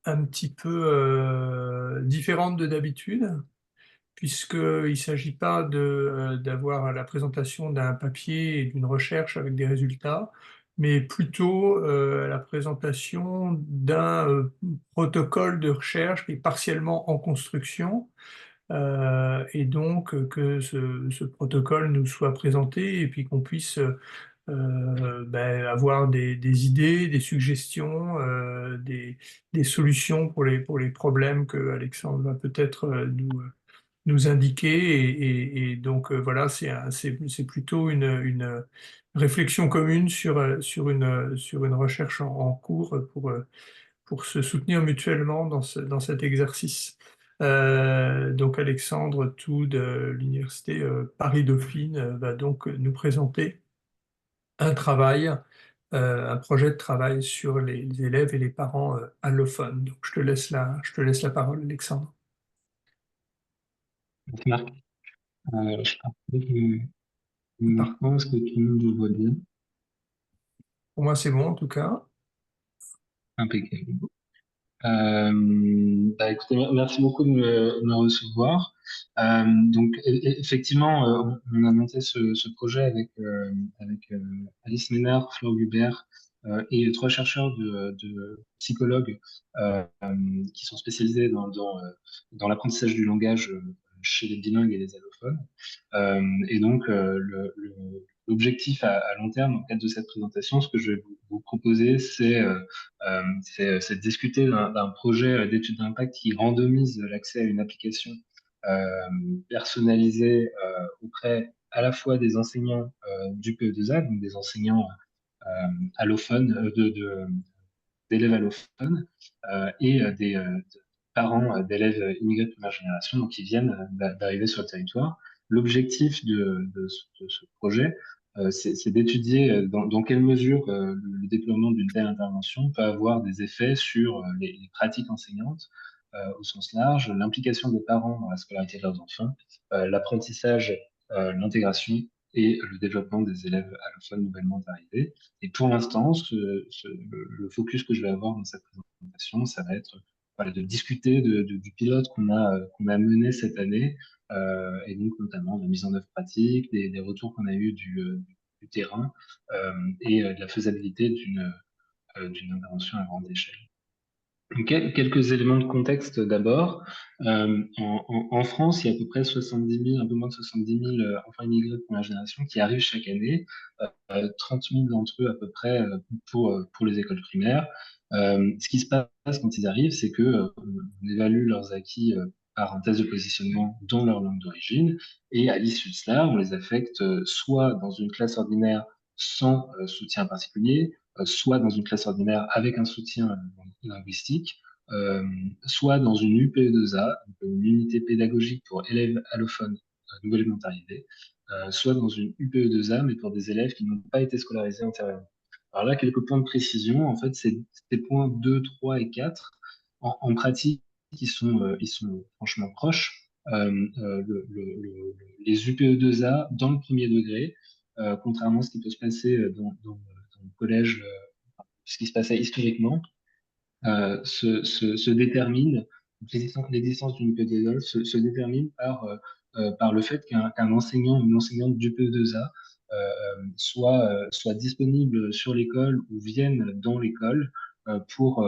un petit peu différente de d'habitude, puisqu'il ne s'agit pas d'avoir la présentation d'un papier et d'une recherche avec des résultats, mais plutôt la présentation d'un protocole de recherche qui est partiellement en construction. Et donc que ce protocole nous soit présenté et puis qu'on puisse avoir des idées, des suggestions, des solutions pour les problèmes que Alexandre va peut-être nous indiquer. Et donc voilà, c'est plutôt une réflexion commune sur une recherche en cours pour se soutenir mutuellement dans cet exercice. Donc Alexandre Tout de l'Université Paris-Dauphine va donc nous présenter un travail, un projet de travail sur les élèves et les parents allophones. Donc je te laisse la parole, Alexandre. Merci Marc. Je partage mon Par- écran, est-ce que tout le monde le voit bien? Pour moi, c'est bon en tout cas. Impeccable. Écoutez, merci beaucoup de me recevoir. Effectivement, on a monté ce projet avec Alice Ménard, Flore Hubert et trois chercheurs de psychologues qui sont spécialisés dans l'apprentissage du langage chez les bilingues et les allophones. Et donc, l'objectif à long terme, dans le cadre de cette présentation, ce que je vais vous proposer, c'est de discuter d'un projet d'étude d'impact qui randomise l'accès à une application euh, personnalisée auprès à la fois des enseignants du PE2A, donc des enseignants allophones, d'élèves allophones, et de parents d'élèves immigrés de première génération, donc qui viennent d'arriver sur le territoire. L'objectif de ce projet, c'est d'étudier dans quelle mesure le déploiement d'une telle intervention peut avoir des effets sur les pratiques enseignantes au sens large, l'implication des parents dans la scolarité de leurs enfants, l'apprentissage, l'intégration et le développement des élèves allophones nouvellement arrivés. Et pour l'instant, le focus que je vais avoir dans cette présentation, ça va être voilà, de discuter du pilote qu'on a mené cette année, et donc notamment de la mise en œuvre pratique, des retours qu'on a eus du terrain de la faisabilité d'une intervention à grande échelle. Quelques éléments de contexte d'abord. En France, il y a à peu près 70 000, un peu moins de 70 000 enfants immigrés de première génération qui arrivent chaque année. 30 000 d'entre eux à peu près pour les écoles primaires. Ce qui se passe quand ils arrivent, c'est que on évalue leurs acquis par un test de positionnement dans leur langue d'origine, et à l'issue de cela, on les affecte soit dans une classe ordinaire sans soutien particulier, soit dans une classe ordinaire avec un soutien linguistique, euh, soit dans une UPE2A, donc une unité pédagogique pour élèves allophones nouvellement arrivés, soit dans une UPE2A, mais pour des élèves qui n'ont pas été scolarisés antérieurement. Alors là, quelques points de précision. En fait, ces points 2, 3 et 4, en pratique, ils sont franchement proches. Les UPE2A, dans le premier degré, contrairement à ce qui peut se passer dans le collège, ce qui se passait historiquement, se détermine, l'existence d'une UPE2A se détermine par le fait qu'un enseignant ou une enseignante du PE2A soit disponible sur l'école ou vienne dans l'école pour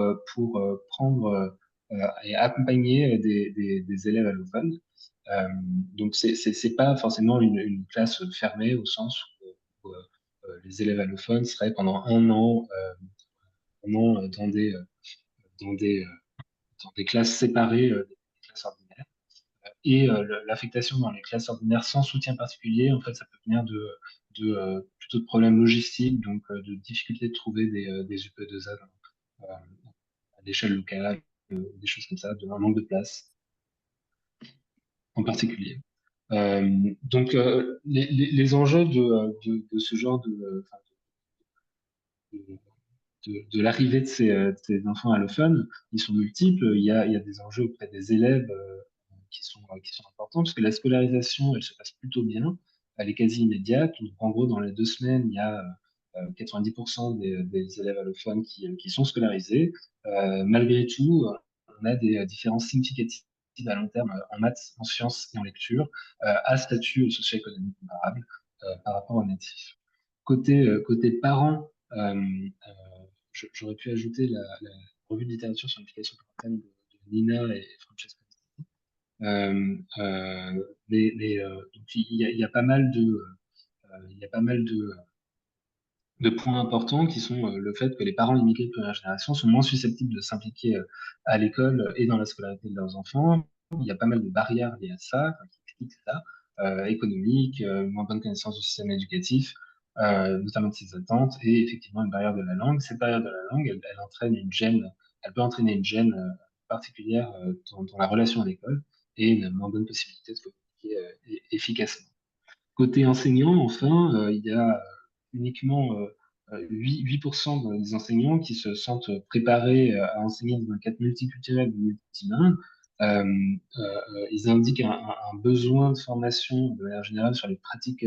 prendre et accompagner des élèves allophones. Euh, donc, c'est pas forcément une classe fermée au sens où les élèves allophones seraient pendant un an dans des, euh, dans des classes séparées des classes ordinaires. Et l'affectation dans les classes ordinaires sans soutien particulier, en fait, ça peut venir plutôt de problèmes logistiques, donc de difficultés de trouver des UPE2A à l'échelle locale, des choses comme ça, un manque de place en particulier. Les enjeux de ce genre de l'arrivée de ces enfants allophones, ils sont multiples. Il y a des enjeux auprès des élèves qui sont importants, parce que la scolarisation, elle se passe plutôt bien. Elle est quasi immédiate. Donc, en gros, dans les 2 semaines, il y a 90% des élèves allophones qui sont scolarisés. Malgré tout, on a des différences significatives à long terme en maths, en sciences et en lecture, à statut socio-économique comparable par rapport aux natifs. Côté parents, j'aurais pu ajouter la revue de littérature sur l'application parentale de Nina et Francesca. Donc il y a pas mal il y a pas mal de points importants qui sont le fait que les parents immigrés de première génération sont moins susceptibles de s'impliquer à l'école et dans la scolarité de leurs enfants. Il y a pas mal de barrières liées à ça, enfin, qui expliquent ça, économiques, moins bonne connaissance du système éducatif, notamment de ses attentes, et effectivement une barrière de la langue. Cette barrière de la langue, elle entraîne une gêne, elle peut entraîner une gêne particulière dans la relation à l'école et une moins bonne possibilité de communiquer efficacement. Côté enseignant, enfin, il y a uniquement 8% des enseignants qui se sentent préparés à enseigner dans un cadre multiculturel ou multilingue. Euh, Ils indiquent un besoin de formation de manière générale sur les pratiques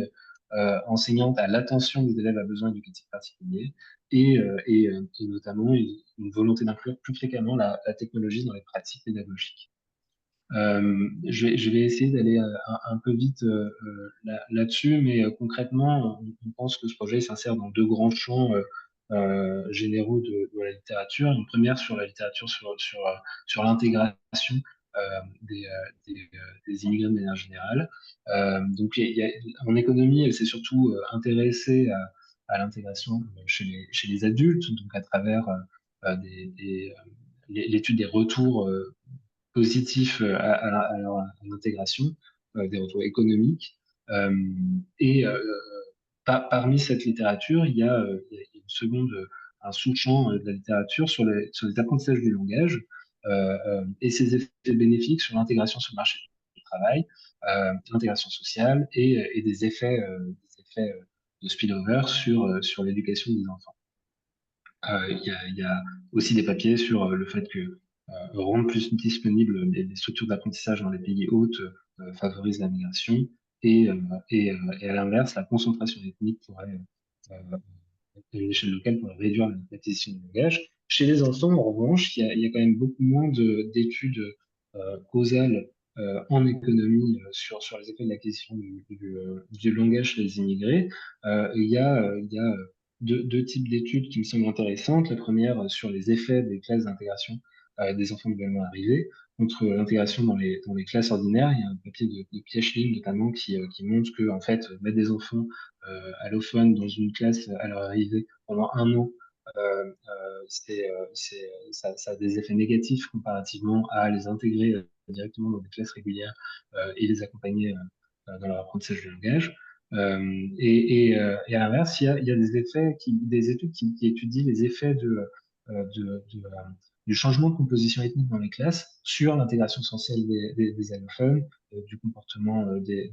enseignantes à l'attention des élèves à besoins éducatifs particuliers et notamment une volonté d'inclure plus fréquemment la technologie dans les pratiques pédagogiques. Je vais essayer d'aller un peu vite là-dessus, mais concrètement, on pense que ce projet s'insère dans deux grands champs généraux de la littérature. Une première sur la littérature sur l'intégration des immigrés de manière générale. Donc, en économie, elle s'est surtout intéressée à l'intégration chez les adultes, donc à travers l'étude des retours positifs à l'intégration, des retours économiques. Euh, et Parmi cette littérature, il y a une seconde, un sous-champ de la littérature sur les apprentissages du langage et ses effets bénéfiques sur l'intégration sur le marché du travail, l'intégration sociale et des effets de spillover sur l'éducation des enfants. Il y a aussi des papiers sur le fait que rendre plus disponibles les structures d'apprentissage dans les pays hôtes favorise la migration et, euh, et à l'inverse, la concentration ethnique pourrait, à une échelle locale, pourrait réduire l'acquisition du langage. Chez les enfants, en revanche, il y a quand même beaucoup moins d'études causales en économie sur les effets de l'acquisition du langage chez les immigrés. Il y a deux types d'études qui me semblent intéressantes. La première sur les effets des classes d'intégration des enfants nouvellement arrivés contre l'intégration dans les classes ordinaires. Il y a un papier de Piechling notamment qui montre que en fait mettre des enfants allophones dans une classe à leur arrivée pendant un an, ça a des effets négatifs comparativement à les intégrer directement dans des classes régulières et les accompagner dans leur apprentissage du langage. Et à l'inverse, il y a des études qui étudient les effets du changement de composition ethnique dans les classes sur l'intégration sociale des allophones, du comportement des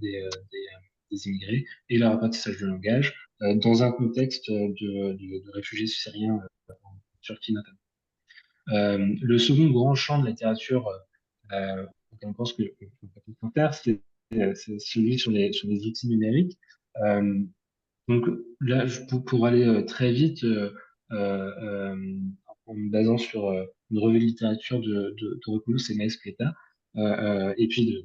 immigrés et leur apprentissage du langage dans un contexte de réfugiés syriens en Turquie notamment. Le second grand champ de la littérature auquel on pense qu'on peut s'en c'est celui sur les outils numériques. Euh, donc là, pour aller très vite, en me basant sur une revue de littérature de Reclus et Maes Pleta, et puis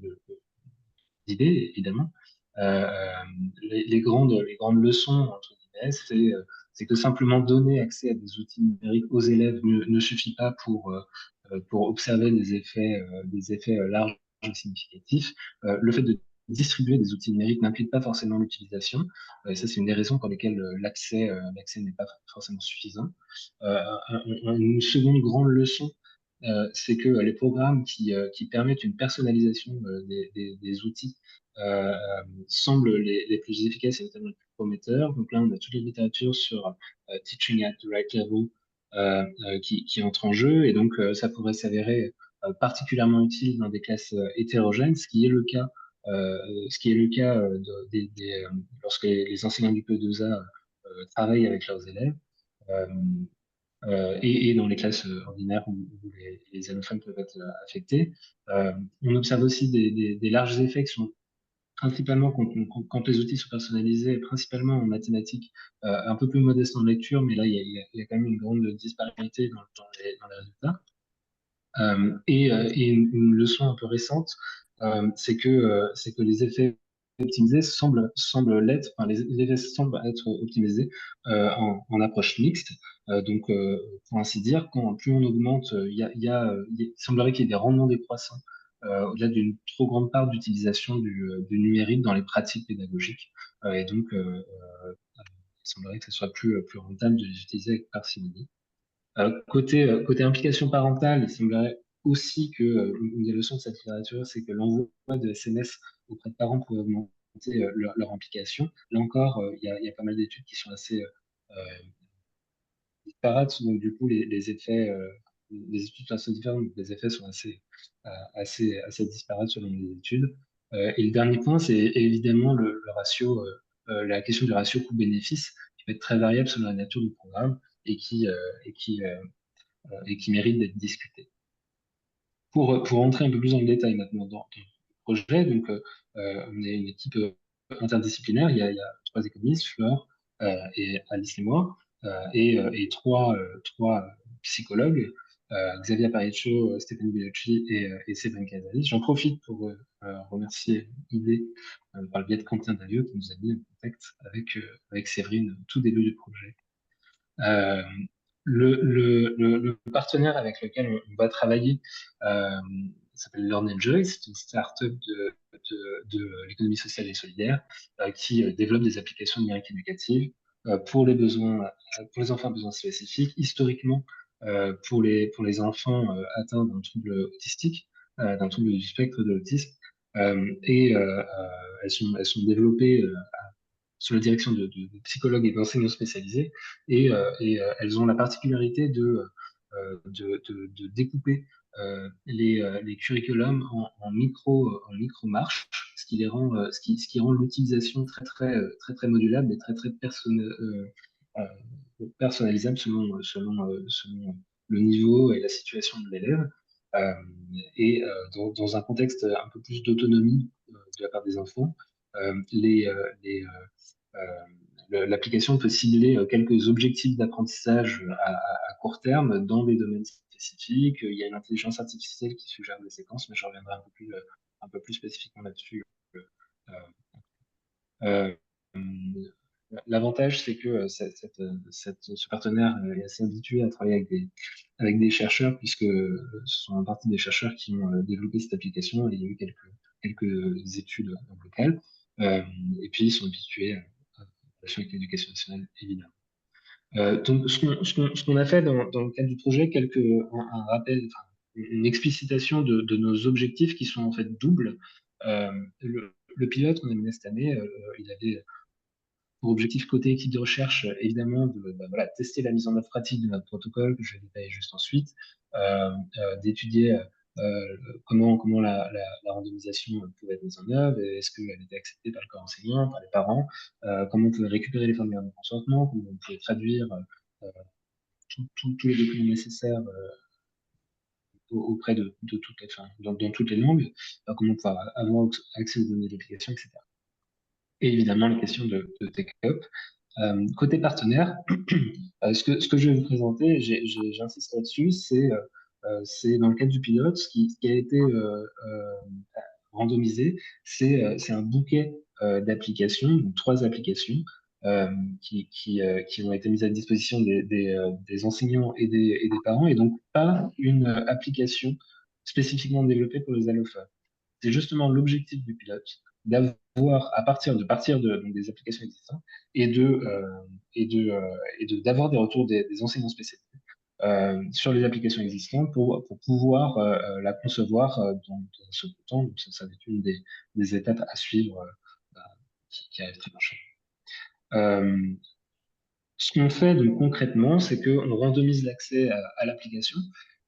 d'idées, évidemment. Les grandes leçons, entre guillemets, c'est que simplement donner accès à des outils numériques aux élèves ne suffit pas pour observer des effets larges et significatifs. Le fait de distribuer des outils numériques n'implique pas forcément l'utilisation. Et ça, c'est une des raisons pour lesquelles l'accès n'est pas forcément suffisant. Une seconde grande leçon, c'est que les programmes qui permettent une personnalisation des outils semblent les plus efficaces et notamment les plus prometteurs. Donc là, on a toute la littérature sur teaching at the right level qui entre en jeu et donc ça pourrait s'avérer particulièrement utile dans des classes hétérogènes, ce qui est le cas lorsque les enseignants du P2A travaillent avec leurs élèves. Euh, et dans les classes ordinaires où les allophones peuvent être affectés. On observe aussi des larges effets qui sont principalement quand les outils sont personnalisés, principalement en mathématiques, un peu plus modestes en lecture, mais là, il y a quand même une grande disparité dans les résultats. Et une leçon un peu récente, c'est que les effets optimisés semblent l'être, enfin, les effets semblent être optimisés en approche mixte. Pour ainsi dire, plus on augmente, il semblerait qu'il y ait des rendements décroissants au-delà d'une trop grande part d'utilisation du numérique dans les pratiques pédagogiques. Il semblerait que ce soit plus rentable de les utiliser avec parcimonie. Côté implication parentale, il semblerait aussi que une des leçons de cette littérature, c'est que l'envoi de SMS auprès de parents pourrait augmenter leur implication. Là encore, il y a pas mal d'études qui sont assez disparates, donc du coup, les effets, les études sont assez différentes, donc les effets sont assez disparates selon les études. Et le dernier point, c'est évidemment le ratio, la question du ratio coût-bénéfice, qui peut être très variable selon la nature du programme et et qui mérite d'être discuté. Pour entrer un peu plus dans le détail maintenant dans le projet, on est une équipe interdisciplinaire. Il y a trois économistes, Fleur et Alice et moi, et trois psychologues, Xavier Pareccio, Stéphane Bellocci et Séverine Casalis. J'en profite pour remercier IDE par le biais de Quentin Dalliot qui nous a mis en contact avec Séverine au tout début du projet. Euh, le partenaire avec lequel on va travailler s'appelle Learn Enjoy. C'est une start-up de l'économie sociale et solidaire qui développe des applications numériques éducatives pour les besoins, pour les enfants à besoins spécifiques, historiquement pour les enfants atteints d'un trouble autistique, d'un trouble du spectre de l'autisme. Elles sont développées sous la direction de psychologues et d'enseignants spécialisés, elles ont la particularité de découper les curriculums en micro marches, ce qui rend l'utilisation très modulable et très personnalisable selon le niveau et la situation de l'élève. Euh, dans un contexte un peu plus d'autonomie de la part des enfants, l'application peut cibler quelques objectifs d'apprentissage à court terme dans des domaines spécifiques. Il y a une intelligence artificielle qui suggère des séquences, mais je reviendrai un peu plus spécifiquement là-dessus. Euh, euh, L'avantage, c'est que ce partenaire est assez habitué à travailler avec des chercheurs, puisque ce sont en partie des chercheurs qui ont développé cette application et il y a eu quelques études locales. Euh, et puis, ils sont habitués à la relation avec l'éducation nationale, évidemment. Ce qu'on a fait dans le cadre du projet, un rappel, enfin, une explicitation de nos objectifs qui sont en fait doubles. Le pilote qu'on a mené cette année, il avait pour objectif côté équipe de recherche, évidemment, voilà, tester la mise en œuvre pratique de notre protocole, que je vais détailler juste ensuite, d'étudier comment la randomisation pouvait être mise en œuvre, est-ce qu'elle était acceptée par le corps enseignant, par les parents, comment on pouvait récupérer les formulaires de consentement, comment on pouvait traduire tous les documents nécessaires auprès de toutes les, enfin, dans toutes les langues, comment on pouvait avoir accès aux données de l'application, etc. Et évidemment, les questions de take-up. Côté partenaire, ce que je vais vous présenter, j'insiste là-dessus, c'est dans le cadre du pilote, ce qui a été randomisé, c'est un bouquet d'applications, donc trois applications euh, qui ont été mises à disposition des enseignants et des parents, et donc pas une application spécifiquement développée pour les allophones. C'est justement l'objectif du pilote, d'avoir, de partir donc des applications existantes et d'avoir des retours des enseignants spécialisés sur les applications existantes pour pouvoir la concevoir dans ce temps. Donc, ça va être une des étapes à suivre qui arrive très prochainement. Euh, Ce qu'on fait donc concrètement, c'est qu'on randomise l'accès à l'application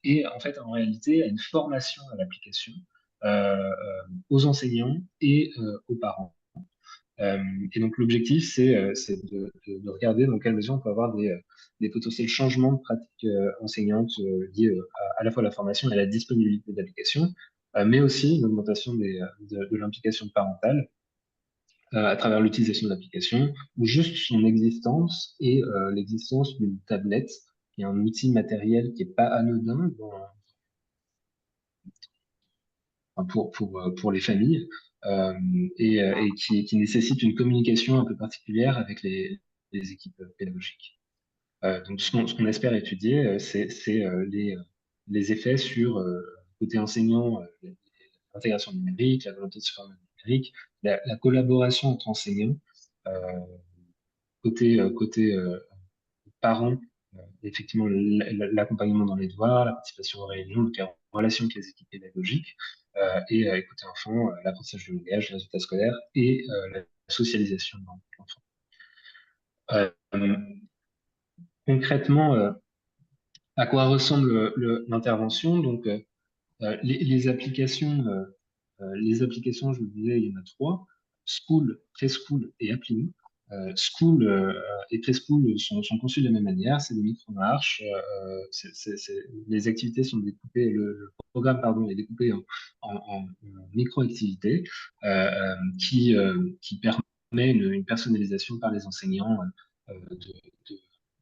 et en fait, en réalité, à une formation à l'application aux enseignants et aux parents. Euh, et donc l'objectif, c'est de regarder dans quelle mesure on peut avoir des potentiels changements de pratiques enseignantes liés à la fois à la formation et à la disponibilité d'applications, mais aussi une augmentation de l'implication parentale à travers l'utilisation de l'application, ou juste son existence et l'existence d'une tablette, qui est un outil matériel qui n'est pas anodin pour les familles et qui nécessite une communication un peu particulière avec les équipes pédagogiques. Donc, ce qu'on espère étudier, c'est les effets sur côté enseignant, l'intégration numérique, la volonté de se former au numérique, la collaboration entre enseignants, euh, côté parents, effectivement l'accompagnement dans les devoirs, la participation aux réunions, donc la relation avec les équipes pédagogiques, et côté enfant, l'apprentissage du langage, les résultats scolaires et la socialisation de l'enfant. Euh, concrètement, à quoi ressemble l'intervention? Donc, les applications, je vous disais, il y en a trois: School, Preschool et Appli. School et Preschool sont conçus de la même manière, c'est des micro-marches. Les activités sont découpées, le programme pardon, est découpé en micro-activités qui permet une personnalisation par les enseignants de,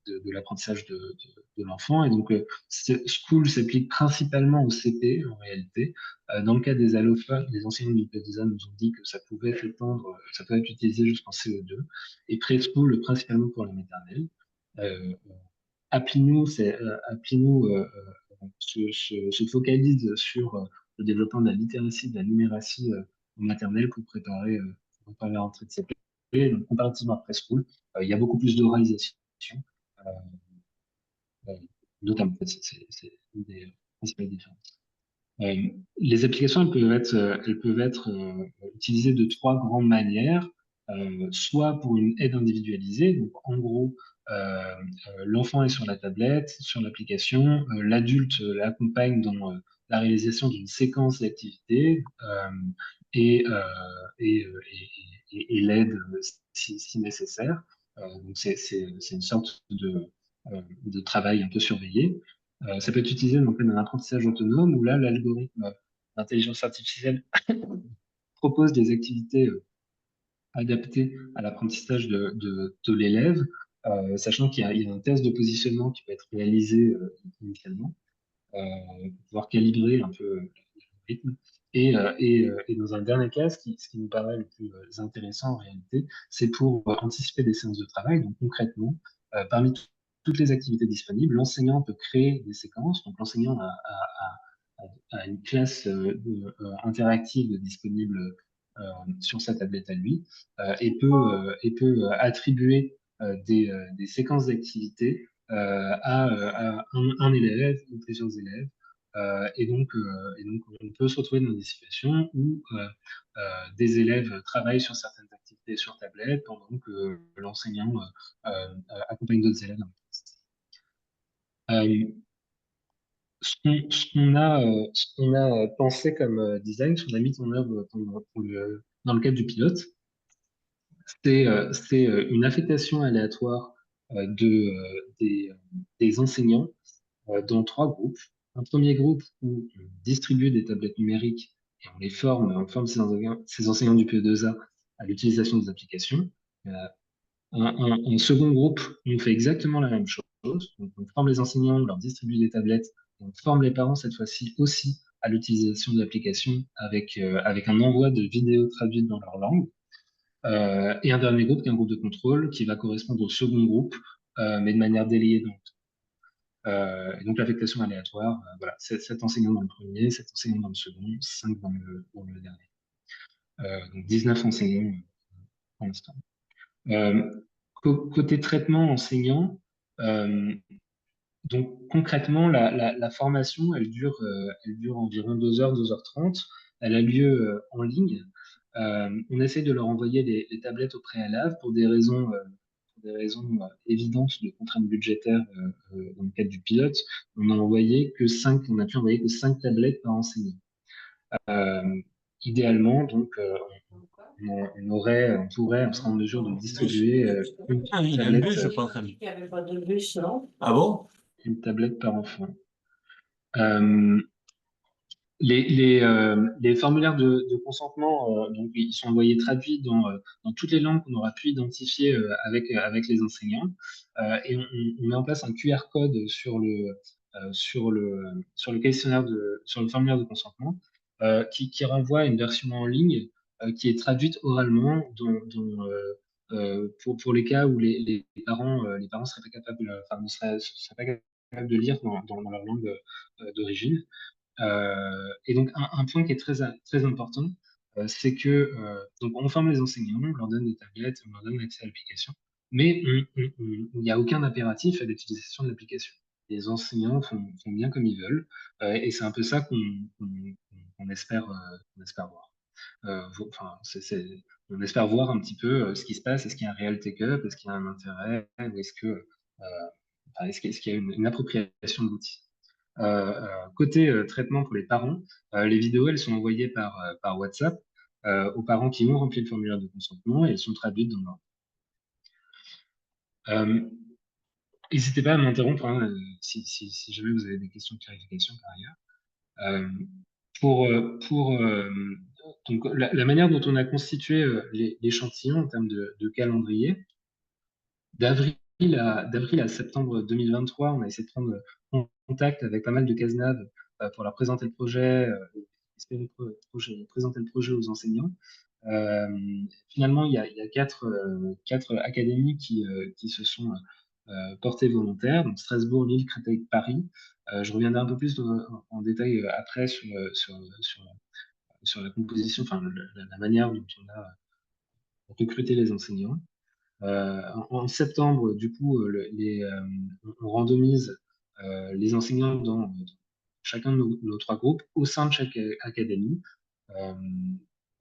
de l'apprentissage de l'enfant. Et donc, School s'applique principalement au CP en réalité. Dans le cas des allophones, les enseignants du PEDESA nous ont dit que ça pouvait être utilisé jusqu'en CE2, et Preschool principalement pour la maternelle. Euh, Appli-nous se focalise sur le développement de la littératie, de la numératie en maternelle pour préparer la rentrée de CP. Donc, comparativement à Preschool, il y a beaucoup plus d'oralisation, euh, euh, notamment. C'est une des principales différences. Euh, les applications, elles peuvent être utilisées de trois grandes manières. Soit pour une aide individualisée, donc en gros, l'enfant est sur la tablette, sur l'application, l'adulte l'accompagne dans la réalisation d'une séquence d'activités et, euh, et l'aide si nécessaire. Donc c'est une sorte de travail un peu surveillé. Ça peut être utilisé dans le cadre d'un apprentissage autonome où là, l'algorithme d'intelligence artificielle propose des activités adaptées à l'apprentissage de l'élève, sachant il y a un test de positionnement qui peut être réalisé initialement pour pouvoir calibrer un peu le rythme. Et dans un dernier cas, ce qui nous paraît le plus intéressant en réalité, c'est pour anticiper des séances de travail. Donc concrètement, parmi toutes les activités disponibles, l'enseignant peut créer des séquences. Donc l'enseignant a une classe interactive disponible euh, sur sa tablette à lui et peut attribuer des séquences d'activités à un élève ou plusieurs élèves. Et donc, on peut se retrouver dans des situations où des élèves travaillent sur certaines activités sur tablette pendant que l'enseignant accompagne d'autres élèves dans le test. Ce qu'on a pensé comme design, ce qu'on a mis en œuvre dans le cadre du pilote, c'est une affectation aléatoire des enseignants dans trois groupes. Un premier groupe où on distribue des tablettes numériques et on forme ces enseignants du PE2A à l'utilisation des applications. Euh, un second groupe où on fait exactement la même chose. Donc, on forme les enseignants, on leur distribue des tablettes, et on forme les parents cette fois-ci aussi à l'utilisation de l'application avec un envoi de vidéos traduites dans leur langue. Et un dernier groupe qui est un groupe de contrôle qui va correspondre au second groupe, mais de manière délayée dans le temps. Et donc l'affectation aléatoire, voilà, 7 enseignants dans le premier, 7 enseignants dans le second, 5 dans le dernier. Donc 19 enseignants pour l'instant. Côté traitement enseignant, euh, donc concrètement, la formation, elle dure environ 2 heures, 2h30. Elle a lieu en ligne. On essaie de leur envoyer les tablettes au préalable pour des raisons évidentes de contraintes budgétaires dans le cadre du pilote. On a pu envoyer que 5 tablettes par enseignant. Euh, idéalement, donc, on serait en mesure de distribuer Ah, il y a un bus, je pense. Il n'y avait pas de bus, non? Ah bon? une tablette par enfant. Euh, les formulaires de consentement, donc, ils sont envoyés traduits dans toutes les langues qu'on aura pu identifier avec les enseignants. Et on met en place un QR code sur le questionnaire sur le formulaire de consentement, qui renvoie à une version en ligne qui est traduite oralement, pour les cas où les parents seraient pas capables, enfin, seraient pas capables de lire dans leur langue d'origine. Et donc, un point qui est très important, c'est que donc on forme les enseignants, on leur donne des tablettes, on leur donne accès à l'application, mais il n'y a aucun impératif à l'utilisation de l'application. Les enseignants font bien comme ils veulent, et c'est un peu ça qu'on espère voir. Enfin, on espère voir un petit peu ce qui se passe, est-ce qu'il y a un réel take-up, est-ce qu'il y a un intérêt, ou est-ce qu'il y a une appropriation de l'outil. Côté traitement pour les parents, les vidéos, elles sont envoyées par WhatsApp aux parents qui ont rempli le formulaire de consentement et elles sont traduites dans leur. N'hésitez pas à m'interrompre hein, si jamais vous avez des questions de clarification par ailleurs. Donc, la manière dont on a constitué l'échantillon en termes de calendrier, d'avril à septembre 2023, on a essayé de prendre contact avec pas mal de CASNAV pour leur présenter le projet, espérer présenter le projet aux enseignants. Finalement, il y a quatre académies qui se sont portées volontaires, donc Strasbourg, Lille, Créteil, Paris. Je reviendrai un peu plus en détail après sur la composition, enfin la manière dont on a recruté les enseignants. En septembre, du coup, on randomise les enseignants dans chacun de nos trois groupes au sein de chaque académie. Euh,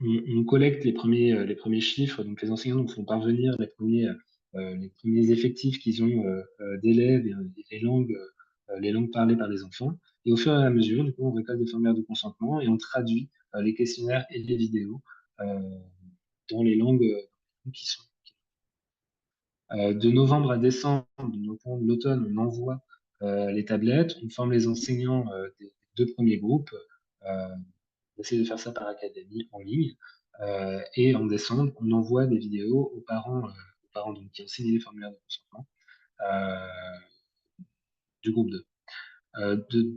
on collecte les premiers chiffres, donc les enseignants nous font parvenir les premiers effectifs qu'ils ont d'élèves et les langues parlées par les enfants. Et au fur et à mesure, du coup, on récolte des formulaires de consentement et on traduit les questionnaires et les vidéos euh, dans les langues qui sont. De novembre à décembre, l'automne, on envoie les tablettes, on forme les enseignants des deux premiers groupes. On essaie de faire ça par académie en ligne. Et en décembre, on envoie des vidéos aux parents donc, qui ont signé les formulaires de consentement euh, du groupe 2.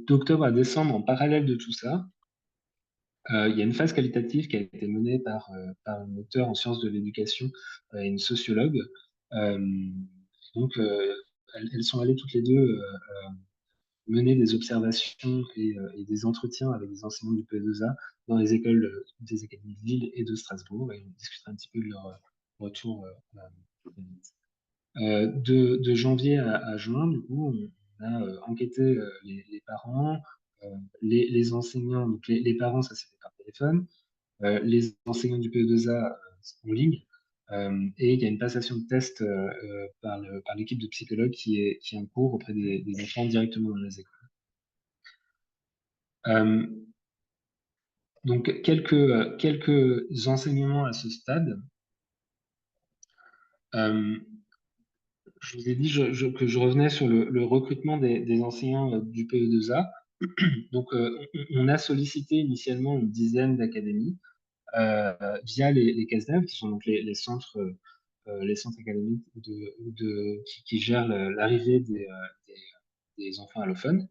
D'octobre à décembre, en parallèle de tout ça, il y a une phase qualitative qui a été menée par un auteur en sciences de l'éducation et une sociologue. Euh, donc, elles sont allées toutes les deux mener des observations et des entretiens avec des enseignants du PE2A dans les écoles des académies de Lille et de Strasbourg, et on discutera un petit peu de leur retour. De janvier à juin, du coup, on a enquêté les parents, les enseignants, donc les parents, ça s'est fait par téléphone, les enseignants du PE2A en ligne, et il y a une passation de test par l'équipe de psychologues qui est en cours auprès des enfants directement dans les écoles. Donc, quelques enseignements à ce stade. Je vous ai dit que je revenais sur le recrutement des enseignants du PE2A. Donc, on a sollicité initialement une dizaine d'académies via les CASNAV, qui sont donc les centres académiques qui gèrent l'arrivée des enfants allophones.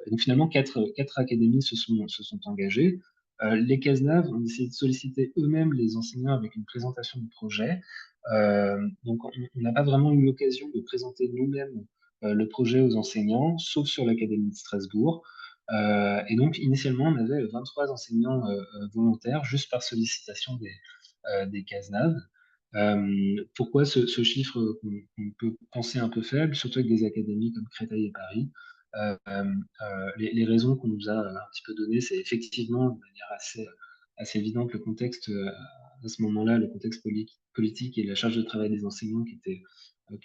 Donc finalement, quatre académies se sont engagées. Les CASNAV ont essayé de solliciter eux-mêmes les enseignants avec une présentation du projet. Donc on n'a pas vraiment eu l'occasion de présenter nous-mêmes le projet aux enseignants, sauf sur l'Académie de Strasbourg. Et donc initialement, on avait 23 enseignants volontaires juste par sollicitation des CASNAV. Pourquoi ce chiffre qu'on peut penser un peu faible, surtout avec des académies comme Créteil et Paris? Les raisons qu'on nous a un petit peu données, c'est effectivement de manière assez évidente le contexte à ce moment-là, le contexte politique et la charge de travail des enseignants qui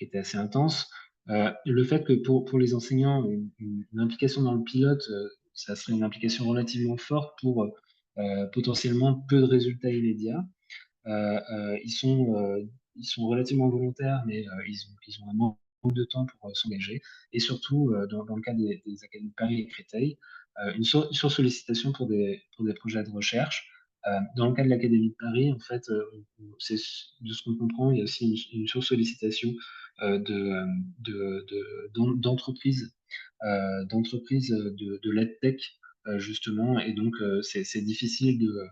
était assez intense. Le fait que pour les enseignants, une implication dans le pilote, ça serait une implication relativement forte pour potentiellement peu de résultats immédiats. Ils sont relativement volontaires, mais ils ont un manque de temps pour s'engager. Et surtout, dans le cas des académies de Paris et Créteil, une sursollicitation pour des projets de recherche. Dans le cas de l'Académie de Paris, en fait, de ce qu'on comprend, il y a aussi une sursollicitation d'entreprises de l'EdTech, justement, et donc c'est difficile de,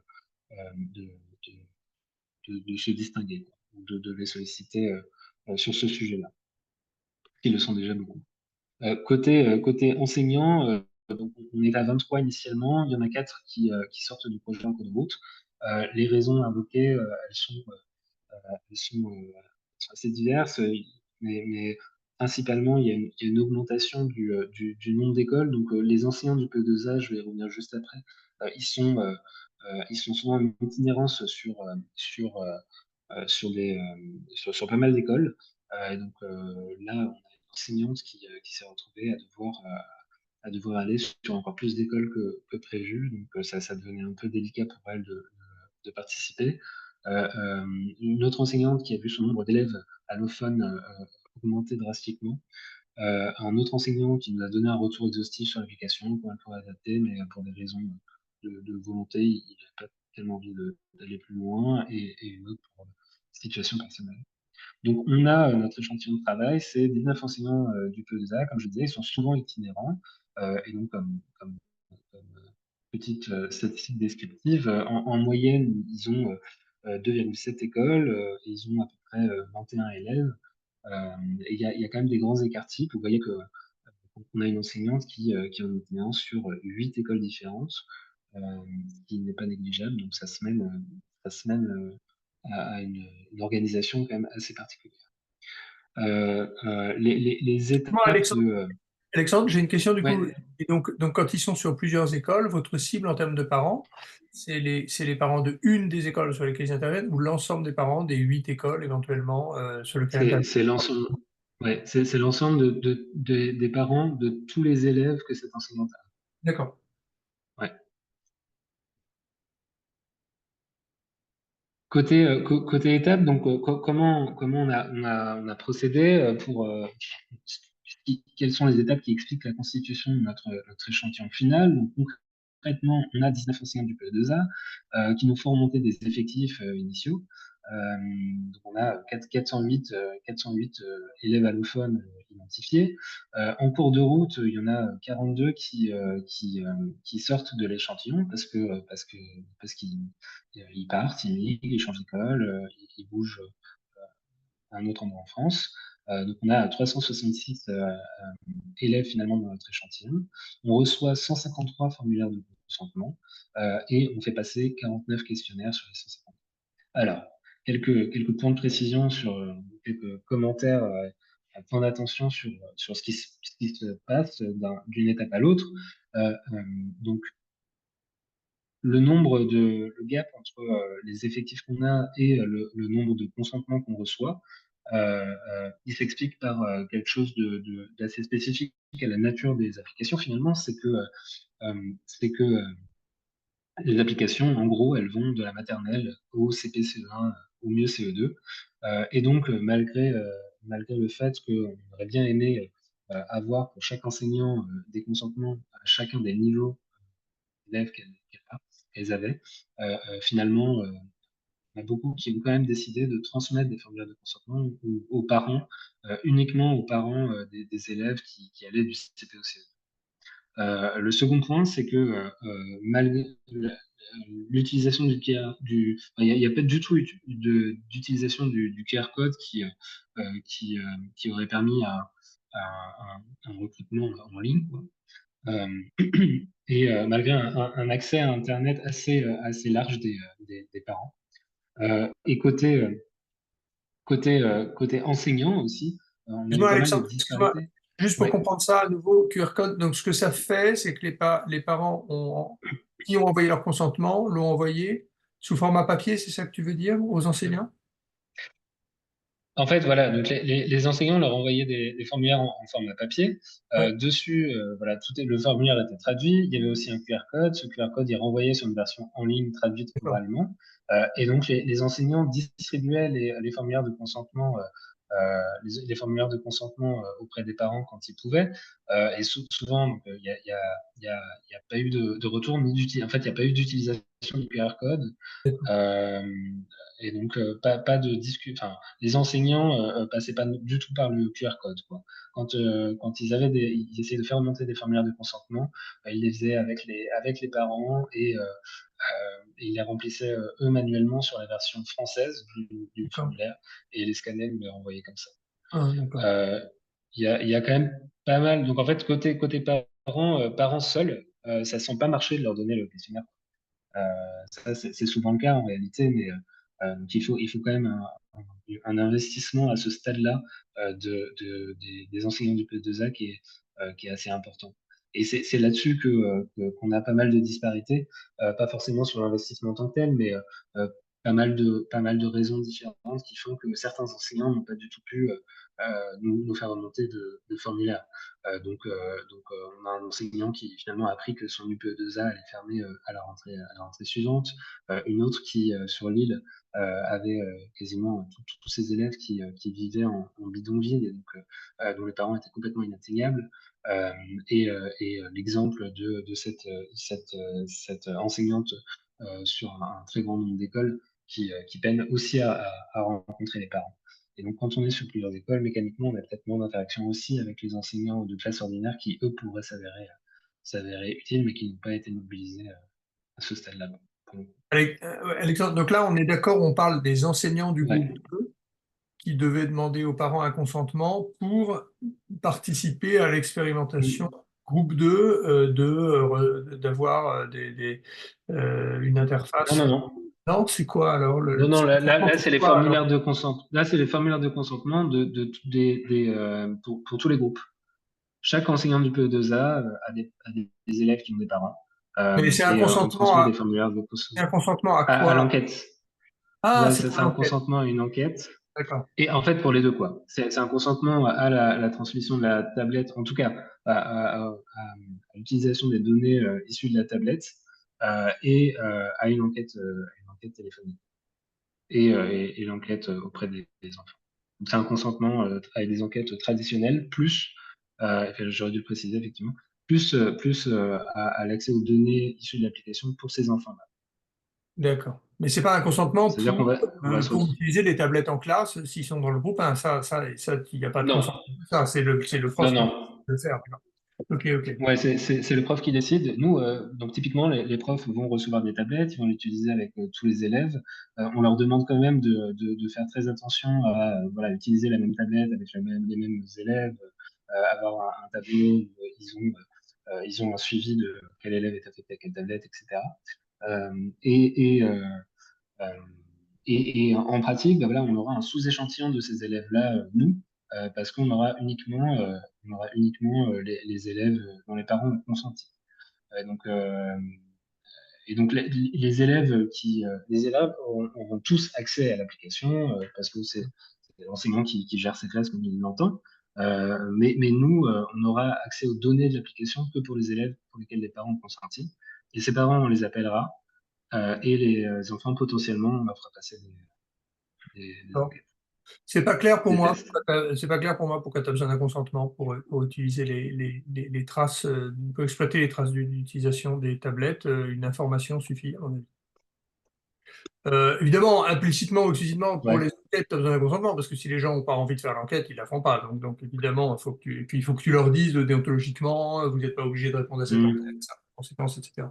de se distinguer, quoi, de les solliciter sur ce sujet-là. Ils le sont déjà beaucoup. Côté enseignant, donc on est à 23 initialement, il y en a 4 qui sortent du projet en cours de route. Les raisons invoquées, elles sont assez diverses, mais principalement, il y a une augmentation du nombre d'écoles. Donc, les enseignants du PE2A, je vais y revenir juste après, euh, ils sont, euh, ils sont souvent en itinérance sur pas mal d'écoles. Et donc, là, on a une enseignante qui s'est retrouvée à devoir aller sur encore plus d'écoles que prévu. Donc, ça devenait un peu délicat pour elle de participer. Une autre enseignante qui a vu son nombre d'élèves allophones augmenter drastiquement. Un autre enseignant qui nous a donné un retour exhaustif sur l'application pour être adapté, mais pour des raisons de volonté, il n'a pas tellement envie d'aller plus loin, et une autre pour situation personnelle. Donc, on a notre échantillon de travail, c'est 19 enseignants du PESA, comme je disais, ils sont souvent itinérants, et donc comme petite statistique descriptive, en moyenne, ils ont 2,7 écoles, et ils ont à peu près 21 élèves. Et il y a quand même des grands écarts types. Vous voyez que on a une enseignante qui est en itinérance sur 8 écoles différentes, ce qui n'est pas négligeable. Donc ça se mène à une organisation quand même assez particulière. Les Moi, étapes Alexandre, j'ai une question du coup. Ouais, Et donc, quand ils sont sur plusieurs écoles, votre cible en termes de parents, c'est les parents de une des écoles sur lesquelles ils interviennent ou l'ensemble des parents des 8 écoles éventuellement sur lesquelles ils interviennent? c'est l'ensemble. Ouais, c'est l'ensemble des parents de tous les élèves que cet enseignant a. D'accord. Ouais. Côté étape, donc comment on a procédé quelles sont les étapes qui expliquent la constitution de notre échantillon final. Donc, concrètement, on a 19 enseignants du PE2A qui nous font remonter des effectifs initiaux. Donc on a 408 élèves allophones identifiés. En cours de route, il y en a 42 qui sortent de l'échantillon parce qu'ils ils partent, ils migrent, ils changent d'école, ils bougent à un autre endroit en France. Donc on a 366 élèves finalement dans notre échantillon. On reçoit 153 formulaires de consentement et on fait passer 49 questionnaires sur les 153. Alors, quelques points de précision quelques commentaires, points d'attention sur ce qui se passe d'une étape à l'autre. Donc, le gap entre les effectifs qu'on a et le nombre de consentements qu'on reçoit, il s'explique par quelque chose d'assez spécifique à la nature des applications. Finalement, c'est que les applications, en gros, elles vont de la maternelle au CP, CE1, au mieux CE2. Et donc, malgré le fait qu'on aurait bien aimé avoir pour chaque enseignant des consentements à chacun des niveaux d'élèves qu'elles avaient, finalement, il y en a beaucoup qui ont quand même décidé de transmettre des formulaires de consentement aux parents, uniquement aux parents des élèves qui allaient du CP au CE2. Le second point, c'est que malgré l'utilisation du QR, il y a pas du tout d'utilisation du QR code qui aurait permis un recrutement en ligne, quoi. Et malgré un accès à Internet assez large des parents. Et côté enseignant aussi, on a eu Excuse-moi, pas mal de Alexandre, excuse-moi, disparités. juste pour Ouais. comprendre ça à nouveau, QR code, donc ce que ça fait, c'est que les parents qui ont envoyé leur consentement l'ont envoyé sous format papier, c'est ça que tu veux dire, aux enseignants? En fait, voilà, donc les enseignants leur envoyaient des formulaires en format papier. Ouais, Dessus, voilà, le formulaire était traduit. Il y avait aussi un QR code. Ce QR code est renvoyé sur une version en ligne traduite d'accord. oralement. Et donc, les enseignants distribuaient les formulaires de consentement, les formulaires de consentement auprès des parents quand ils pouvaient. Et souvent, donc, il y a y a pas eu de retour ni d'utilisation. En fait, il n'y a pas eu d'utilisation du QR code. Euh, et donc, pas de discussion. Enfin, les enseignants passaient pas du tout par le QR code, quoi. Quand ils essayaient de faire remonter des formulaires de consentement, ils les faisaient avec les parents et ils les remplissaient eux manuellement sur la version française du D'accord. formulaire et les scannaient et nous les renvoyaient comme ça. Ah, d'accord. Euh, il y a quand même pas mal. Donc en fait, côté parents, parents seuls, ça sent pas marcher de leur donner le questionnaire. Euh, Ça, c'est souvent le cas en réalité, mais donc il faut quand même un investissement à ce stade-là des enseignants du P2A qui est assez important. Et c'est là-dessus qu'on a pas mal de disparités, pas forcément sur l'investissement en tant que tel, mais pas mal de raisons différentes qui font que certains enseignants n'ont pas du tout pu nous faire remonter de formulaires. On a un enseignant qui finalement a appris que son UPE2A allait fermer à la rentrée suivante. Une autre qui, sur l'île, avait quasiment tous ses élèves qui vivaient en bidonville et donc dont les parents étaient complètement inatteignables. L'exemple de cette enseignante sur un très grand nombre d'écoles qui peine aussi à rencontrer les parents. Et donc, quand on est sur plusieurs écoles, mécaniquement, on a peut-être moins d'interaction aussi avec les enseignants de classe ordinaire qui, eux, pourraient s'avérer utiles, mais qui n'ont pas été mobilisés à ce stade-là. Alexandre, donc là, on est d'accord, on parle des enseignants du groupe Ouais. 2 qui devaient demander aux parents un consentement pour participer à l'expérimentation Mm. groupe 2 d'avoir une Non, interface. non, non. Non, c'est quoi alors Non, non, c'est consentement c'est pour les quoi, alors. formulaires de consentement. Là, c'est les formulaires de consentement pour tous les groupes. Chaque enseignant du PE2A a des élèves qui ont des parents. Mais On transmet des formulaires de c'est un consentement consentement à à quoi? l'enquête. Ah, Ouais, c'est ça, pour c'est un l'enquête. consentement à une enquête. D'accord. Et en fait, pour les deux, quoi. C'est un consentement à la transmission de la tablette, en tout cas à l'utilisation des données issues de la tablette à une enquête téléphonique et l'enquête auprès des enfants. Donc, c'est un consentement avec des enquêtes traditionnelles, plus, enfin, j'aurais dû le préciser effectivement, à l'accès aux données issues de l'application pour ces enfants-là. D'accord. Mais c'est pas un consentement C'est-à-dire qu'on va se pour retrouver. utiliser les tablettes en classe s'ils sont dans le groupe 1. Il n'y a pas de Non, consentement. Ça, c'est le non, prof qui non. peut le faire. D'accord. Ok, ok. Ouais, c'est le prof qui décide. Nous, donc typiquement, les profs vont recevoir des tablettes, ils vont l'utiliser avec tous les élèves. On leur demande quand même de faire très attention à voilà, utiliser la même tablette avec les mêmes élèves, avoir un tableau où ils ont un suivi de quel élève est affecté à quelle tablette, etc. Euh, et, et, euh, euh, et en pratique, bah voilà, on aura un sous-échantillon de ces élèves-là, nous, parce on aura uniquement les élèves dont les parents ont consenti. Euh, donc, euh, les élèves auront tous accès à l'application parce que c'est l'enseignant qui gère ses classes comme il l'entend. Mais nous, on aura accès aux données de l'application que pour les élèves pour lesquels les parents ont consenti. Et ces parents, on les appellera et les enfants, potentiellement, on leur fera passer des Bon. enquêtes, C'est pas clair pour des moi. tests. C'est pas clair pour moi pourquoi tu as besoin d'un consentement pour utiliser les traces, pour exploiter les traces d'utilisation des tablettes. Une information suffit, à mon avis. Évidemment, implicitement ou explicitement, pour Ouais. les enquêtes, tu as besoin d'un consentement, parce que si les gens n'ont pas envie de faire l'enquête, ils la font pas. Donc évidemment, et puis il faut que tu leur dises déontologiquement, vous n'êtes pas obligé de répondre à cette enquête, Hmm. ça a des conséquences, etc.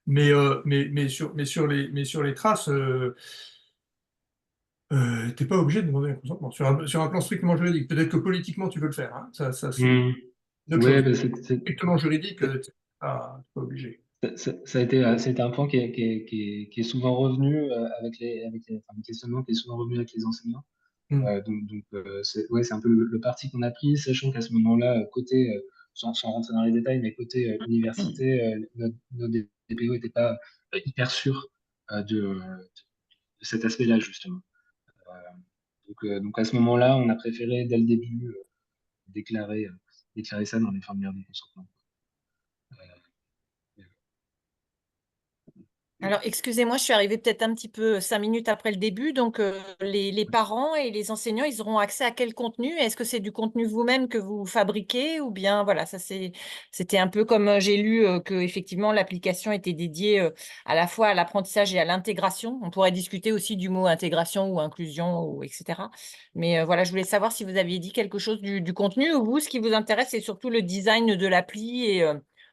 Mais sur les traces, t'es pas obligé de demander un consentement. Sur un plan strictement juridique, peut-être que politiquement tu veux le faire, hein. Ça, c'est Hmm. une autre Ouais, chose. bah, Strictement juridique, c'est- t'es pas obligé. ça a été un point qui est souvent revenu enfin, un questionnement qui est souvent revenu avec les enseignants. Hmm. C'est un peu le parti qu'on a pris, sachant qu'à ce moment-là, sans rentrer dans les détails, mais côté université, nos DPO n'étaient pas hyper sûrs de cet aspect-là, justement. Euh, donc à ce moment-là, on a préféré, dès le début, déclarer ça dans les formulaires de consentement. Euh, Alors, excusez-moi, je suis arrivée peut-être un petit peu 5 minutes après le début. Donc, les parents et les enseignants, ils auront accès à quel contenu? Est-ce que c'est du contenu vous-même que vous fabriquez ou bien voilà, ça c'était un peu comme, j'ai lu, qu'effectivement l'application était dédiée, à la fois à l'apprentissage et à l'intégration. On pourrait discuter aussi du mot intégration ou inclusion ou et cetera. Mais, voilà, je voulais savoir si vous aviez dit quelque chose du contenu ou vous, ce qui vous intéresse, c'est surtout le design de l'appli et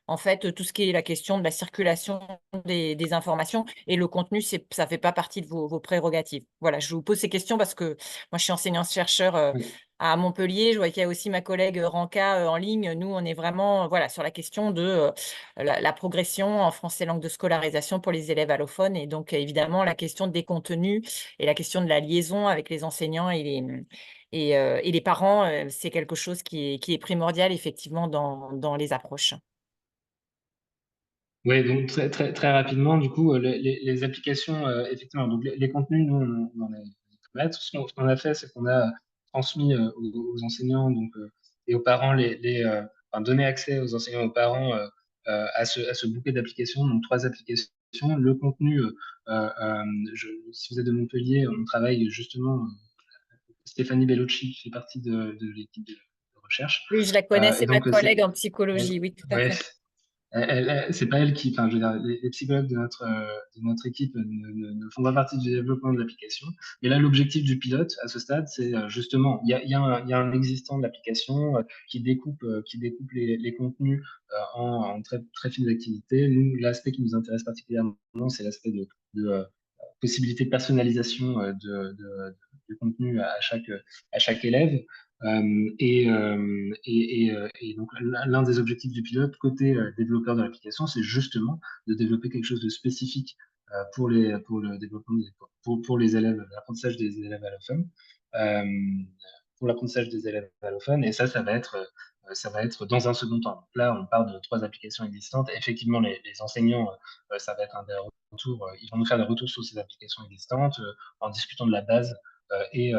en fait, tout ce qui est la question de la circulation des informations et le contenu, ça fait pas partie de vos prérogatives. Voilà, je vous pose ces questions parce que moi, je suis enseignante-chercheur, Oui. à Montpellier. Je vois qu'il y a aussi ma collègue, Ranka, en ligne. Nous, on est vraiment, voilà, sur la question de, la progression en français langue de scolarisation pour les élèves allophones et donc évidemment, la question des contenus et la question de la liaison avec les enseignants et les parents, c'est quelque chose qui est primordial effectivement dans les approches. Oui, donc très rapidement, du coup, les applications, effectivement, donc les contenus, nous, on en est maître. Ce qu'on a fait, c'est qu'on a transmis aux enseignants et aux parents enfin, donné accès aux enseignants et aux parents à ce bouquet d'applications, donc 3 applications. Le contenu, si vous êtes de Montpellier, on travaille justement, Stéphanie Bellucci qui fait partie de l'équipe de recherche. Oui, je la connais, Et c'est ma donc, collègue en psychologie, oui, tout à ouais, fait. c'est pas elle qui, enfin, je veux dire, les psychologues de notre équipe ne font pas partie du développement de l'application. Mais là, l'objectif du pilote à ce stade, c'est justement, il y a un existant de l'application qui découpe les contenus en très fines activités. Nous, l'aspect qui nous intéresse particulièrement, c'est l'aspect de possibilité de personnalisation du contenu à chaque élève. Et donc, l'un des objectifs du pilote, côté développeur de l'application, c'est justement de développer quelque chose de spécifique pour le développement, pour les élèves, l'apprentissage des élèves allophones. Euh, pour l'apprentissage des élèves allophones. Et ça va être dans un second temps. Donc là, on parle de 3 applications existantes. Effectivement, les enseignants, ça va être un des retours. Ils vont nous faire des retours sur ces applications existantes en discutant de la base et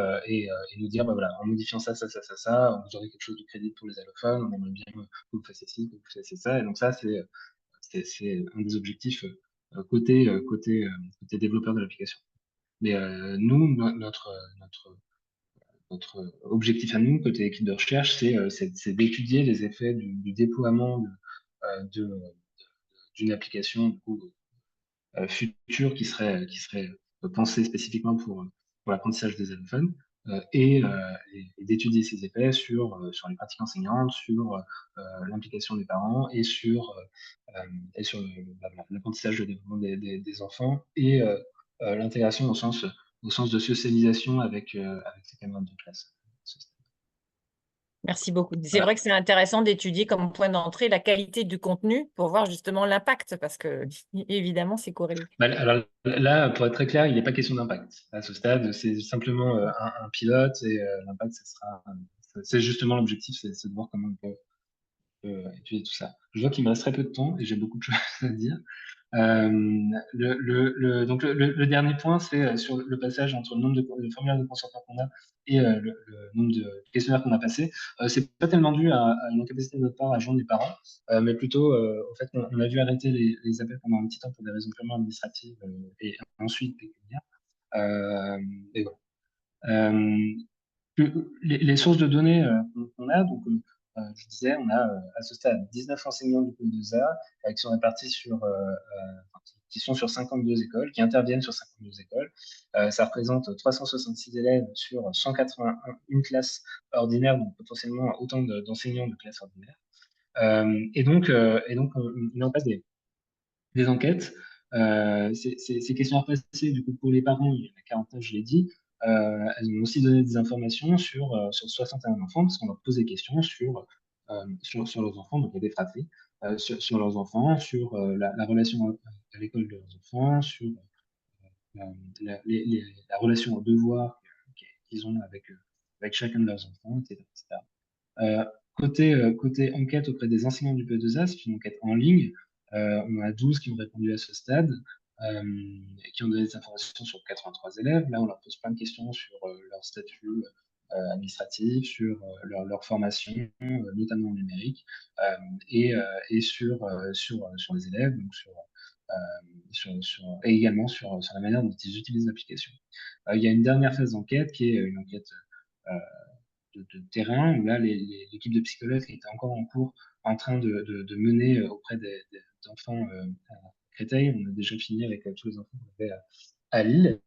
nous dire, bah voilà, en modifiant ça, vous aurez quelque chose de crédible pour les allophones, on aimerait bien que vous fassiez ci, que vous fassiez ça. Et donc ça, c'est un des objectifs côté développeur de l'application. Mais nous, notre objectif à nous, côté équipe de recherche, c'est d'étudier les effets du déploiement d'une application du coup, future qui serait pensée spécifiquement pour l'apprentissage des allophones et d'étudier ces effets sur les pratiques enseignantes, sur l'implication des parents et sur l'apprentissage de développement des enfants et l'intégration au sens de socialisation avec ses camarades de classe. Merci beaucoup. C'est Voilà. vrai que c'est intéressant d'étudier comme point d'entrée la qualité du contenu pour voir justement l'impact parce que évidemment, c'est corrélé. Bah, alors là, pour être très clair, il n'est pas question d'impact. À ce stade, c'est simplement un pilote et l'impact, c'est justement l'objectif, c'est de voir comment on peut étudier tout ça. Je vois qu'il me reste très peu de temps et j'ai beaucoup de choses à dire. Euh, donc le dernier point, c'est sur le passage entre le nombre de formulaires de consentement qu'on a et le nombre de questionnaires qu'on a passés. C'est pas tellement dû à une incapacité de notre part à joindre les parents, mais plutôt au fait qu'on a dû arrêter les appels pendant un petit temps pour des raisons purement administratives et ensuite pécuniaires. Euh, et voilà. Euh, les sources de données qu'on a, donc je disais, on a à ce stade 19 enseignants du PE2A qui sont répartis qui sont sur 52 écoles, qui interviennent sur 52 écoles. Ça représente 366 élèves sur 181 classes ordinaires, donc potentiellement autant d'enseignants de classes ordinaires. Et donc, on met en place des enquêtes. Ces questionnaires passés, du coup, pour les parents, il y en a 49, je l'ai dit. Elles ont aussi donné des informations sur 61 enfants, parce qu'on leur pose des questions sur leurs enfants, donc il y a des fratries, sur leurs enfants, sur la relation à l'école de leurs enfants, sur euh, la relation aux devoirs qu'ils ont avec chacun de leurs enfants, etc. etc. Côté enquête auprès des enseignants du P2A, c'est une enquête en ligne. On a 12 qui ont répondu à ce stade et qui ont donné des informations sur 83 élèves. Là, on leur pose plein de questions sur leur statut administratif, sur leur formation, notamment en numérique, et sur les élèves, donc et également sur la manière dont ils utilisent l'application. Il y a une dernière phase d'enquête qui est une enquête de terrain, où là, l'équipe de psychologues était encore en cours en train de mener auprès d'enfants à Créteil. On a déjà fini avec tous les enfants qu'on avait à Lille.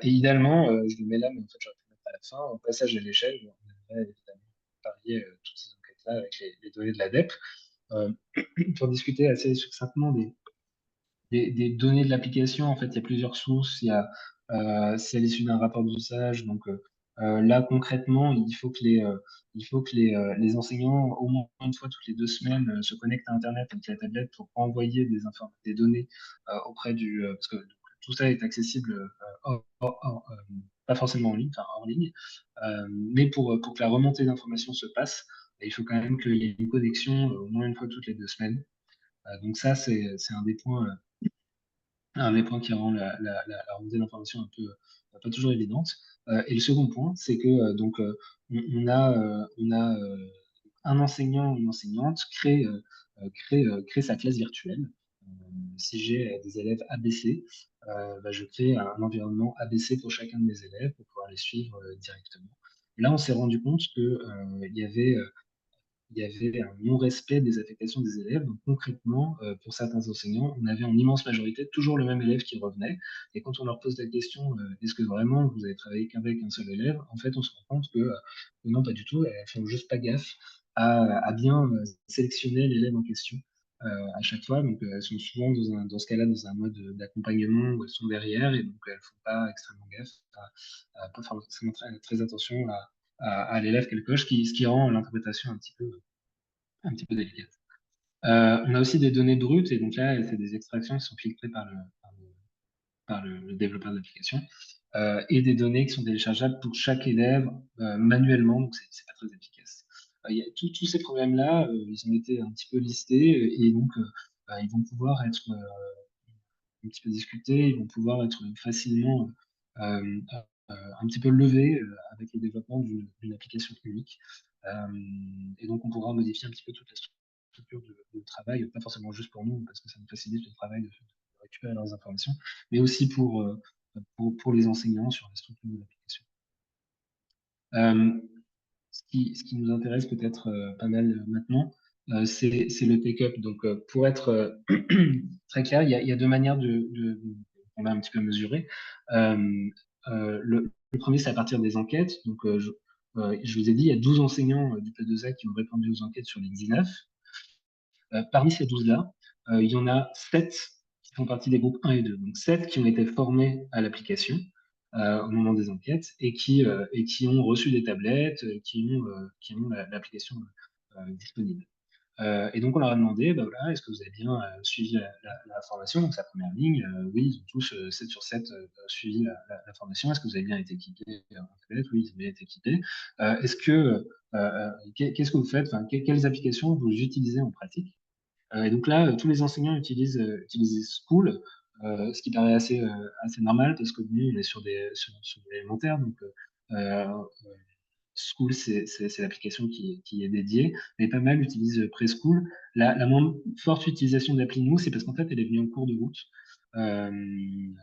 Et idéalement, je le mets là, mais en fait, j'aurais pu le mettre à la fin, au passage à l'échelle, on aimerait évidemment parier toutes ces enquêtes-là avec les données de l'ADEP pour discuter assez succinctement des données de l'application. En fait, il y a plusieurs sources. C'est à l'issue d'un rapport d'usage. Donc là, concrètement, il faut que les enseignants, au moins une fois toutes les 2 semaines, se connectent à Internet avec la tablette pour envoyer des données auprès parce que tout ça est accessible pas forcément en ligne, enfin hors ligne, mais pour que la remontée d'informations se passe, il faut quand même qu'il y ait une connexion au moins une fois toutes les 2 semaines. Donc ça, c'est un des points qui rend la remontée d'informations un peu pas toujours évidente. Et le second point, c'est que on a un enseignant ou une enseignante crée sa classe virtuelle. Si j'ai des élèves ABC, je crée un environnement ABC pour chacun de mes élèves pour pouvoir les suivre directement. Là, on s'est rendu compte il y avait un non-respect des affectations des élèves. Donc concrètement, pour certains enseignants, on avait en immense majorité toujours le même élève qui revenait. Et quand on leur pose la question, est-ce que vraiment vous avez travaillé qu'avec un seul élève, en fait, on se rend compte que non, pas du tout. Elles font juste pas gaffe à bien sélectionner l'élève en question à chaque fois. Donc elles sont souvent dans ce cas-là dans un mode d'accompagnement où elles sont derrière et donc elles font pas extrêmement gaffe, pas forcément très attention à l'élève qu'elle coche, ce qui rend l'interprétation un petit peu délicate. On a aussi des données brutes, et donc là, c'est des extractions qui sont filtrées par le développeur de l'application, et des données qui sont téléchargeables pour chaque élève manuellement, donc c'est pas très efficace. Tous ces problèmes-là, ils ont été un petit peu listés, et donc ils vont pouvoir être un petit peu discutés, ils vont pouvoir être facilement un petit peu levés avec le développement d'une application unique. Et donc, on pourra modifier un petit peu toute la structure de travail, pas forcément juste pour nous, parce que ça nous facilite le travail de récupérer leurs informations, mais aussi pour les enseignants sur la structure de l'application. Ce qui nous intéresse peut-être pas mal maintenant, c'est le take-up. Donc, pour être très clair, il y a deux manières on va un petit peu mesurer. Le premier, c'est à partir des enquêtes. Donc, je vous ai dit, il y a 12 enseignants du P2A qui ont répondu aux enquêtes sur les 19. Parmi ces 12-là, il y en a 7 qui font partie des groupes 1 et 2. Donc 7 qui ont été formés à l'application au moment des enquêtes et qui ont reçu des tablettes, qui ont l'application disponible. Et donc on leur a demandé, voilà, est-ce que vous avez bien suivi la formation? Donc sa première ligne, oui, ils ont tous 7 sur 7 suivi la formation. Est-ce que vous avez bien été équipés en tablette? Oui, ils ont bien été équipés. Qu'est-ce que vous faites? Enfin, quelles applications vous utilisez en pratique? Et donc là, tous les enseignants utilisent School, ce qui paraît assez normal parce que nous, on est sur sur de l'élémentaire, donc School, c'est l'application qui est dédiée, mais pas mal utilisent Preschool. La moins forte utilisation de l'appli nous, c'est parce qu'en fait, elle est venue en cours de route. Elle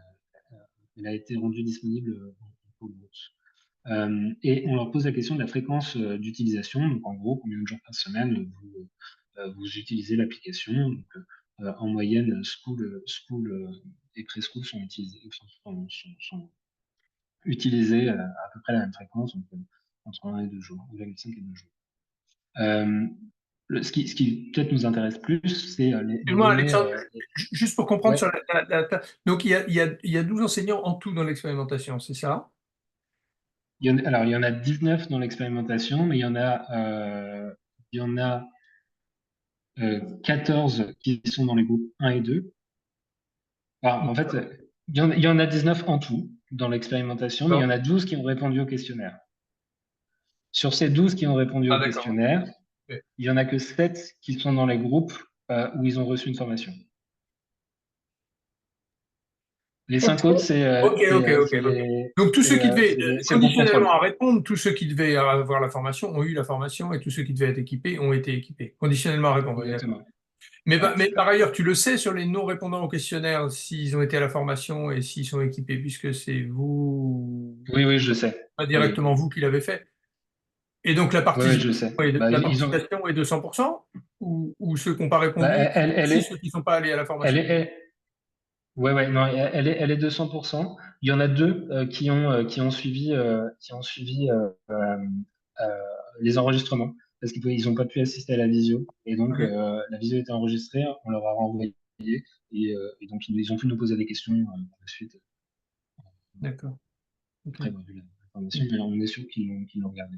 a été rendue disponible en cours de route. Et on leur pose la question de la fréquence d'utilisation. Donc, en gros, combien de jours par semaine vous utilisez l'application. Donc, en moyenne, School et Preschool sont utilisés à peu près à la même fréquence, donc entre 1 et 2 jours, 1,5 et 2 jours. Ce qui peut-être nous intéresse plus, c'est les Excuse-moi, données. Alexandre, juste pour comprendre Ouais. sur donc il y a 12 enseignants en tout dans l'expérimentation, c'est ça? Alors, il y en a 19 dans l'expérimentation, mais il y en a 14 qui sont dans les groupes 1 et 2. Alors, en fait, il y en a 19 en tout dans l'expérimentation, mais il y en a 12 qui ont répondu au questionnaire. Sur ces 12 qui ont répondu au D'accord. questionnaire, Ok. il y en a que 7 qui sont dans les groupes où ils ont reçu une formation. Les 5 autres, Ok. Donc tous ceux qui devaient c'est le groupe contrôle. conditionnellement répondre, tous ceux qui devaient avoir la formation ont eu la formation et tous ceux qui devaient être équipés ont été équipés. Conditionnellement à répondre. Oui, d'accord. Exactement. Mais, Ouais, mais par ailleurs, tu le sais sur les non-répondants au questionnaire, s'ils ont été à la formation et s'ils sont équipés, puisque c'est vous, oui, oui, je le sais. pas Oui, oui, directement vous qui l'avez fait. Et donc oui, oui, je le sais. Bah, la ils ont, participation est de 100% ou ceux qui n'ont pas bah, répondu, elle aussi ceux est, qui ne sont pas allés à la elle formation. est, ouais, ouais, non, elle est de 100%. Il y en a deux qui ont suivi euh, les enregistrements parce qu'ils n'ont pas pu assister à la visio. Et donc, Ok, la visio était enregistrée, on leur a renvoyé et donc ils ont pu nous poser des questions par la suite d'accord. Ok. après avoir vu la formation. Mm. Mais on est sûr qu'ils l'ont regardé.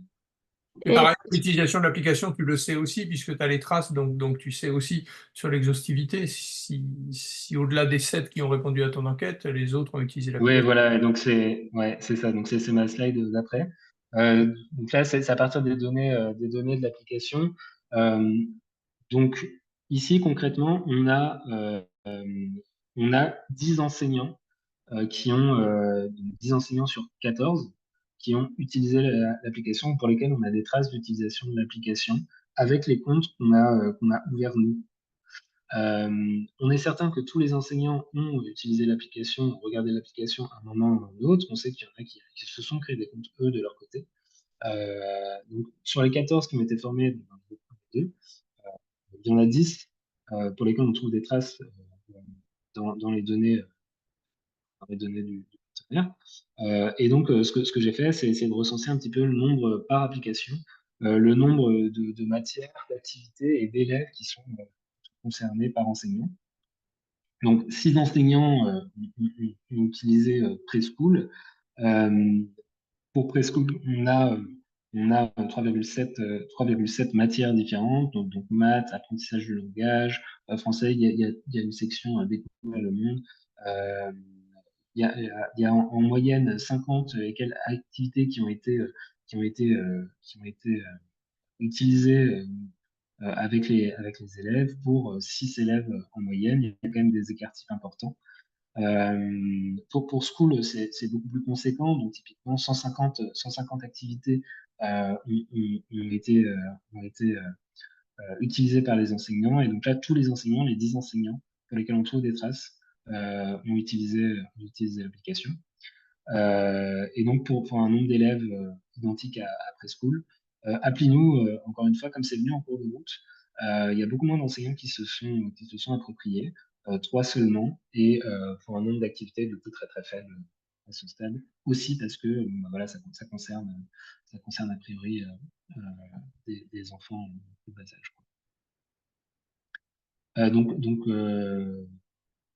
Et Et pareil, l'utilisation de l'application, tu le sais aussi, puisque tu as les traces, donc tu sais aussi sur l'exhaustivité, si au-delà des 7 qui ont répondu à ton enquête, les autres ont utilisé Oui, l'application. voilà. Et donc, c'est ça. Donc, c'est ma slide d'après. Donc là, c'est à partir des données de l'application. Euh, Donc ici concrètement, on a 10 enseignants 10 enseignants sur 14 qui ont utilisé l'application, pour lesquels on a des traces d'utilisation de l'application avec les comptes qu'on a ouverts nous. On est certain que tous les enseignants ont utilisé l'application, ont regardé l'application à un moment ou à un autre. On sait qu'il y en a qui se sont créés des comptes eux de leur côté. Donc, sur les 14 qui ont été formés dans le groupe 2, il y en a 10 pour lesquels on trouve des traces dans dans les données du partenaire. Et donc, ce que j'ai fait, c'est de recenser un petit peu le nombre par application, le nombre de matières, d'activités et d'élèves qui sont concernés par enseignant. Donc, 6 enseignants ont utilisé Preschool. Euh, pour Preschool, on a 3,7 matières différentes, donc maths, apprentissage du langage, français, il y a une section découvrir le monde. Euh, il y a en moyenne 50 et quelques activités qui ont été utilisées avec les élèves pour 6 élèves en moyenne. Il y a quand même des écarts-types importants. Pour School, c'est beaucoup plus conséquent. Donc, typiquement, 150 activités ont été utilisées par les enseignants. Et donc là, tous les enseignants, les 10 enseignants pour lesquels on trouve des traces, ont utilisé l'application. Et donc, pour un nombre d'élèves identique à Preschool, appelez-nous, encore une fois, comme c'est venu en cours de route. Il y a beaucoup moins d'enseignants qui se sont appropriés, 3 seulement, et pour un nombre d'activités du coup très très faible à ce stade. Aussi parce que bah, voilà, ça concerne a priori des enfants de bas âge, quoi. Donc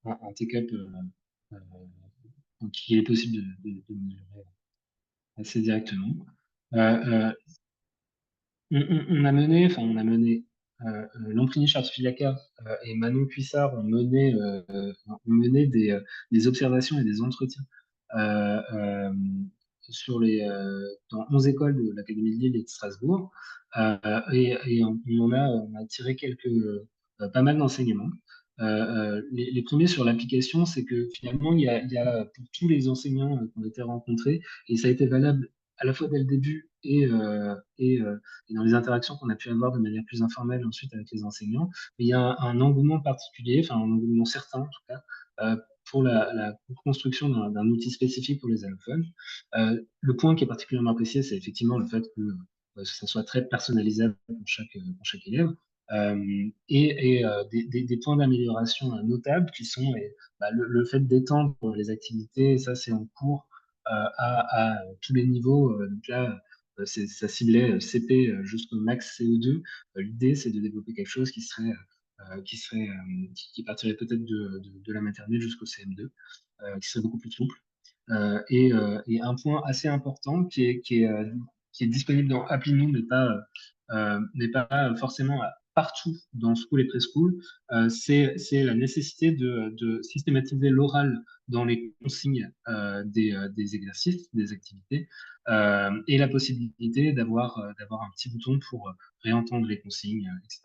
un take-up qui est possible de mesurer assez directement. Euh, on a mené Lamprini Chartefilaka et Manon Cuissard ont mené des observations et des entretiens euh, euh, dans 11 écoles de l'Académie de Lille et de Strasbourg. Et on a tiré pas mal d'enseignements. Les premiers sur l'application, c'est que finalement, il y a pour tous les enseignants qui ont été rencontrés, et ça a été valable à la fois dès le début et dans les interactions qu'on a pu avoir de manière plus informelle ensuite avec les enseignants. Mais il y a un engouement particulier, enfin un engouement certain en tout cas, pour la construction d'un outil spécifique pour les allophones. Le point qui est particulièrement apprécié, c'est effectivement le fait que ça soit très personnalisable pour chaque élève. Des points d'amélioration notables qui sont bah, le fait d'étendre les activités, ça c'est en cours à tous les niveaux. Donc là, ça ciblait CP jusqu'au max CO2. L'idée, c'est de développer quelque chose qui partirait peut-être de la maternelle jusqu'au CM2, qui serait beaucoup plus souple. Et un point assez important qui est disponible dans Appli-nous, mais pas forcément partout dans School et Preschool, c'est la nécessité de systématiser l'oral dans les consignes des exercices, des activités, et la possibilité d'avoir un petit bouton pour réentendre les consignes, etc.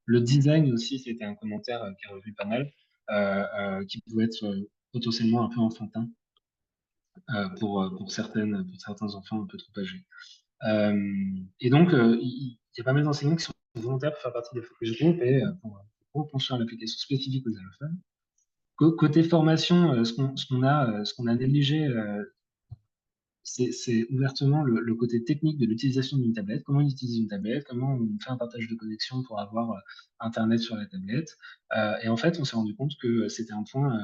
Le design aussi, c'était un commentaire qui est revenu pas mal, qui pouvait être potentiellement un peu enfantin pour certains enfants un peu trop âgés. Et donc, il y a pas mal d'enseignants qui sont volontaires pour faire partie des focus group et reconstruire l'application spécifique aux allophones. Côté formation, ce qu'on a négligé, c'est ouvertement le côté technique de l'utilisation d'une tablette, comment on utilise une tablette, comment on fait un partage de connexion pour avoir Internet sur la tablette. Et en fait, on s'est rendu compte que c'était un point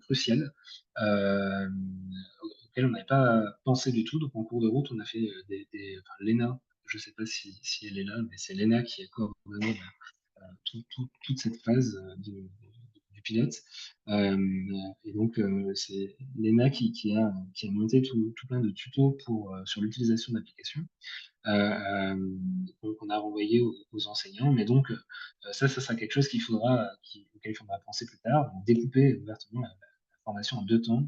crucial auquel on n'avait pas pensé du tout. Donc, en cours de route, on a fait enfin, Léna, je ne sais pas si elle est là, mais c'est Léna qui a coordonné toute cette phase du pilote. Et donc, c'est Léna qui a monté tout plein de tutos sur l'utilisation d'applications. Donc, on a renvoyé aux enseignants. Mais donc, ça sera quelque chose auquel il faudra penser plus tard. Donc, découper ouvertement la formation en deux temps.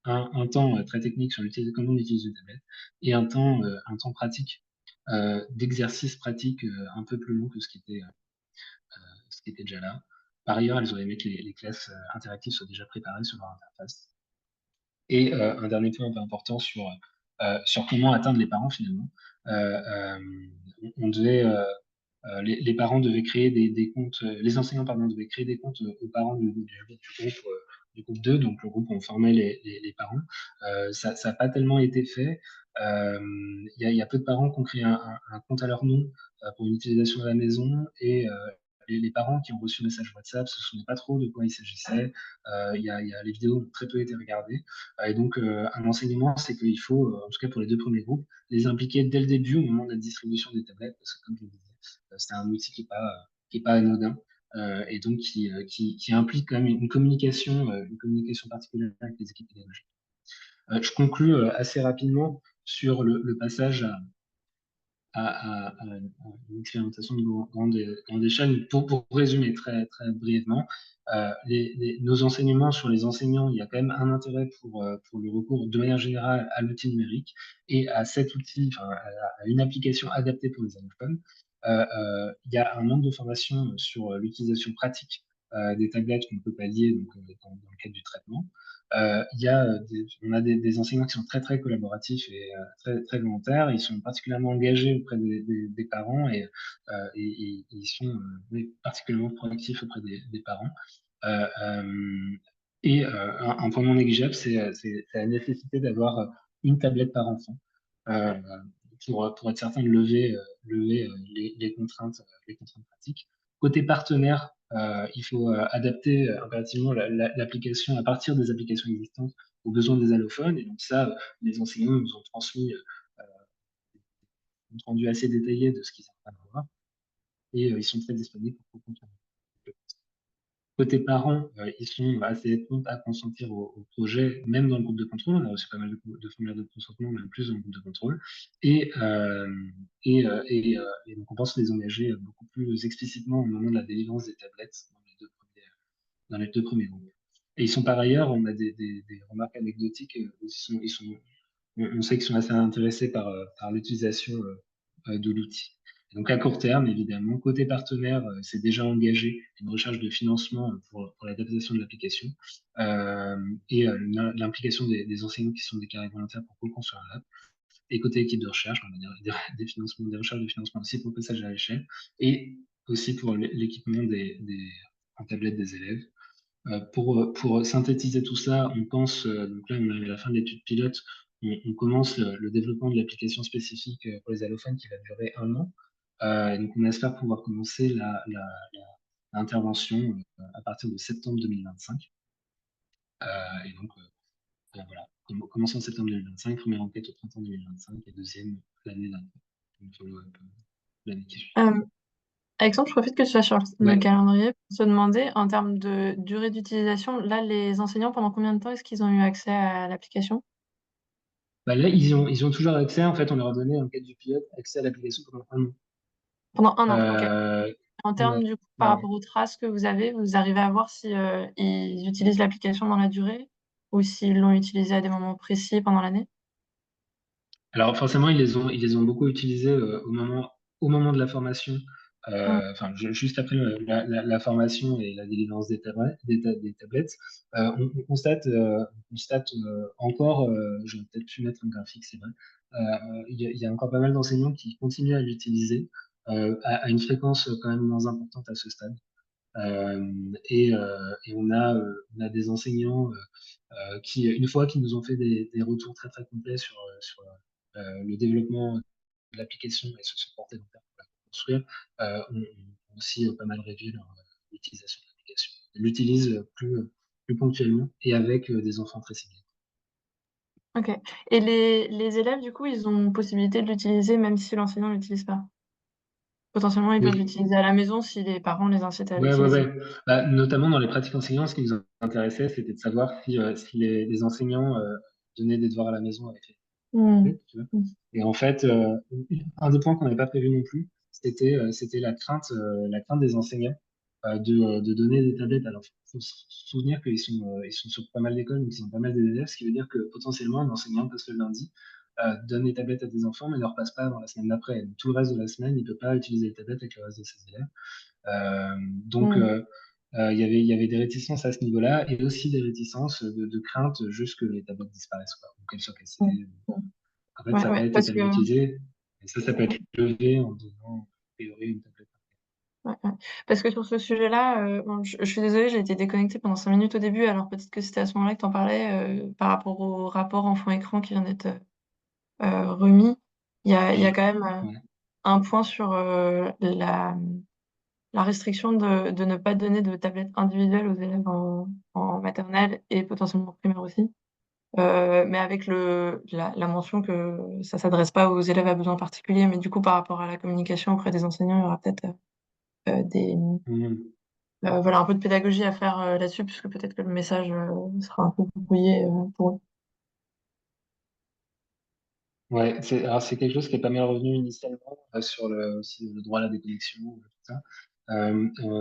Un temps très technique sur comment on utilise une tablette et un temps pratique, d'exercice pratique un peu plus long que ce qui était déjà là. Par ailleurs, elles auraient aimé que les classes interactives soient déjà préparées sur leur interface. Et un dernier point un peu important sur comment atteindre les parents finalement. On devait, les parents devaient créer des comptes, les enseignants pardon, devaient créer des comptes aux parents du groupe 2, donc le groupe où on formait les parents. Ça n'a pas tellement été fait. Il y a peu de parents qui ont créé un compte à leur nom pour une utilisation à la maison et les parents qui ont reçu le message WhatsApp se souvenaient pas trop de quoi il s'agissait. Les vidéos ont très peu été regardées. Et donc, un enseignement, c'est qu'il faut, en tout cas pour les deux premiers groupes, les impliquer dès le début au moment de la distribution des tablettes, parce que comme je le disais, c'est un outil qui est pas anodin. Et donc qui implique quand même une communication particulière avec les équipes pédagogiques. Je conclus assez rapidement sur le passage à une expérimentation de grande échelle. Pour résumer très brièvement, nos enseignements sur les enseignants, il y a quand même un intérêt pour le recours de manière générale à l'outil numérique et à cet outil, enfin, à une application adaptée pour les allophones. Il y a un manque de formation sur l'utilisation pratique des tablettes qu'on peut pallier donc, dans le cadre du traitement. On a des enseignants qui sont très collaboratifs et très volontaires. Ils sont particulièrement engagés auprès des parents et ils sont particulièrement proactifs auprès des parents. Un point non négligeable, c'est la nécessité d'avoir une tablette par enfant euh, pour être certain de lever les contraintes pratiques. Côté partenaire, il faut adapter impérativement l'application à partir des applications existantes aux besoins des allophones. Et donc ça, les enseignants nous ont transmis un compte rendu assez détaillé de ce qu'ils ont à voir. Et ils sont très disponibles pour comprendre. Côté parents, ils sont assez prompts à consentir au projet, même dans le groupe de contrôle. On a reçu pas mal de formulaires de consentement, même plus dans le groupe de contrôle. Et donc, on pense les engager beaucoup plus explicitement au moment de la délivrance des tablettes dans les deux premiers groupes. Et ils sont par ailleurs, on a des remarques anecdotiques, on sait qu'ils sont assez intéressés par l'utilisation de l'outil. Donc à court terme, évidemment, côté partenaire, c'est déjà engagé une recherche de financement pour l'adaptation de l'application et l'implication des enseignants qui sont déclarés volontaires pour co-construire l'app. Et côté équipe de recherche, on a des recherches de financement aussi pour le passage à l'échelle et aussi pour l'équipement en tablettes des élèves. Pour synthétiser tout ça, on pense, donc là on arrive à la fin de l'étude pilote, on commence le développement de l'application spécifique pour les allophones qui va durer 1 an. Et donc on espère pouvoir commencer l'intervention à partir de septembre 2025. Et donc voilà, commençons en septembre 2025, première enquête au printemps 2025 et deuxième l'année l'année qui suit. Alexandre, je profite que tu sois sur le Ouais. calendrier pour te demander, en termes de durée d'utilisation, là, les enseignants, pendant combien de temps est-ce qu'ils ont eu accès à l'application? Bah là, ils ont toujours accès. En fait, on leur a donné, en cadre du pilote, accès à l'application pendant 1 an. Pendant 1 an, ok. En termes, Ouais, du coup, par ouais. rapport aux traces que vous avez, vous arrivez à voir si ils utilisent l'application dans la durée ou s'ils l'ont utilisée à des moments précis pendant l'année? Alors forcément, ils les ont beaucoup utilisés au moment de la formation, Mm. enfin juste après la formation et la délivrance des tablettes. On constate encore, j'aurais peut-être pu mettre un graphique, c'est vrai, il y a encore pas mal d'enseignants qui continuent à l'utiliser à une fréquence quand même moins importante à ce stade. Et on a des enseignants qui, une fois qu'ils nous ont fait des retours très très complets sur le développement de l'application et sur son porté volontaire pour la construire, ont aussi pas mal réduit leur utilisation de l'application. Ils l'utilisent plus ponctuellement et avec des enfants très ciblés. Ok. Et les élèves, du coup, ils ont possibilité de l'utiliser même si l'enseignant ne l'utilise pas. Potentiellement, ils peuvent Oui, l'utiliser à la maison si les parents les incitent à ouais, ouais, l'utiliser. ouais. Bah, notamment dans les pratiques enseignantes, ce qui nous intéressait, c'était de savoir si les enseignants donnaient des devoirs à la maison avec les Hmm. tablettes, tu vois. Et en fait, un des points qu'on n'avait pas prévu non plus, c'était la crainte des enseignants de donner des tablettes à l'enfant. Il faut se souvenir ils sont sur pas mal d'écoles, donc ils ont pas mal d'élèves, ce qui veut dire que potentiellement un enseignant passe le lundi, donne les tablettes à des enfants, mais ne leur passe pas avant la semaine d'après. Donc, tout le reste de la semaine, il ne peut pas utiliser les tablettes avec le reste de ses élèves. Donc, Hmm. il y avait des réticences à ce niveau-là et aussi des réticences de crainte juste que les tablettes disparaissent, quoi, ou qu'elles soient cassées. Hmm. En fait, Ouais, ça n'a ouais, pas été parce que tellement utilisé. Et ça peut être levé en donnant, a priori, une tablette. ouais, ouais. Parce que sur ce sujet-là, bon, je suis désolée, j'ai été déconnectée pendant 5 minutes au début, alors peut-être que c'était à ce moment-là que tu en parlais, par rapport au rapport enfant-écran qui vient d'être remis. Il y a quand même Ouais. un point sur la restriction de ne pas donner de tablette individuelle aux élèves en maternelle et potentiellement en primaire aussi. Mais avec la mention que ça s'adresse pas aux élèves à besoins particuliers, mais du coup, par rapport à la communication auprès des enseignants, il y aura peut-être des Mhm. voilà, un peu de pédagogie à faire là-dessus, puisque peut-être que le message sera un peu brouillé pour eux. Ouais, alors c'est quelque chose qui est pas mal revenu initialement sur aussi le droit à la déconnexion, tout ça.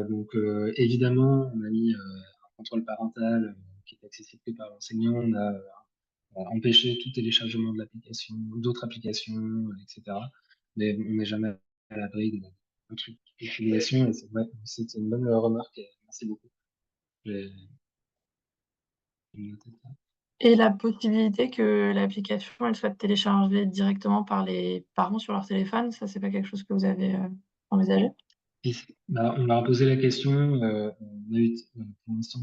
Donc évidemment, on a mis un contrôle parental qui est accessible que par l'enseignant. On a empêché tout téléchargement de l'application, d'autres applications, etc. Mais on n'est jamais à l'abri de trucs de simulation. Et c'est vrai, c'était une bonne remarque. Et merci beaucoup. J'ai noté ça. Et la possibilité que l'application, elle soit téléchargée directement par les parents sur leur téléphone, ça, c'est pas quelque chose que vous avez envisagé? Bah, on leur a posé la question. On a eu pour l'instant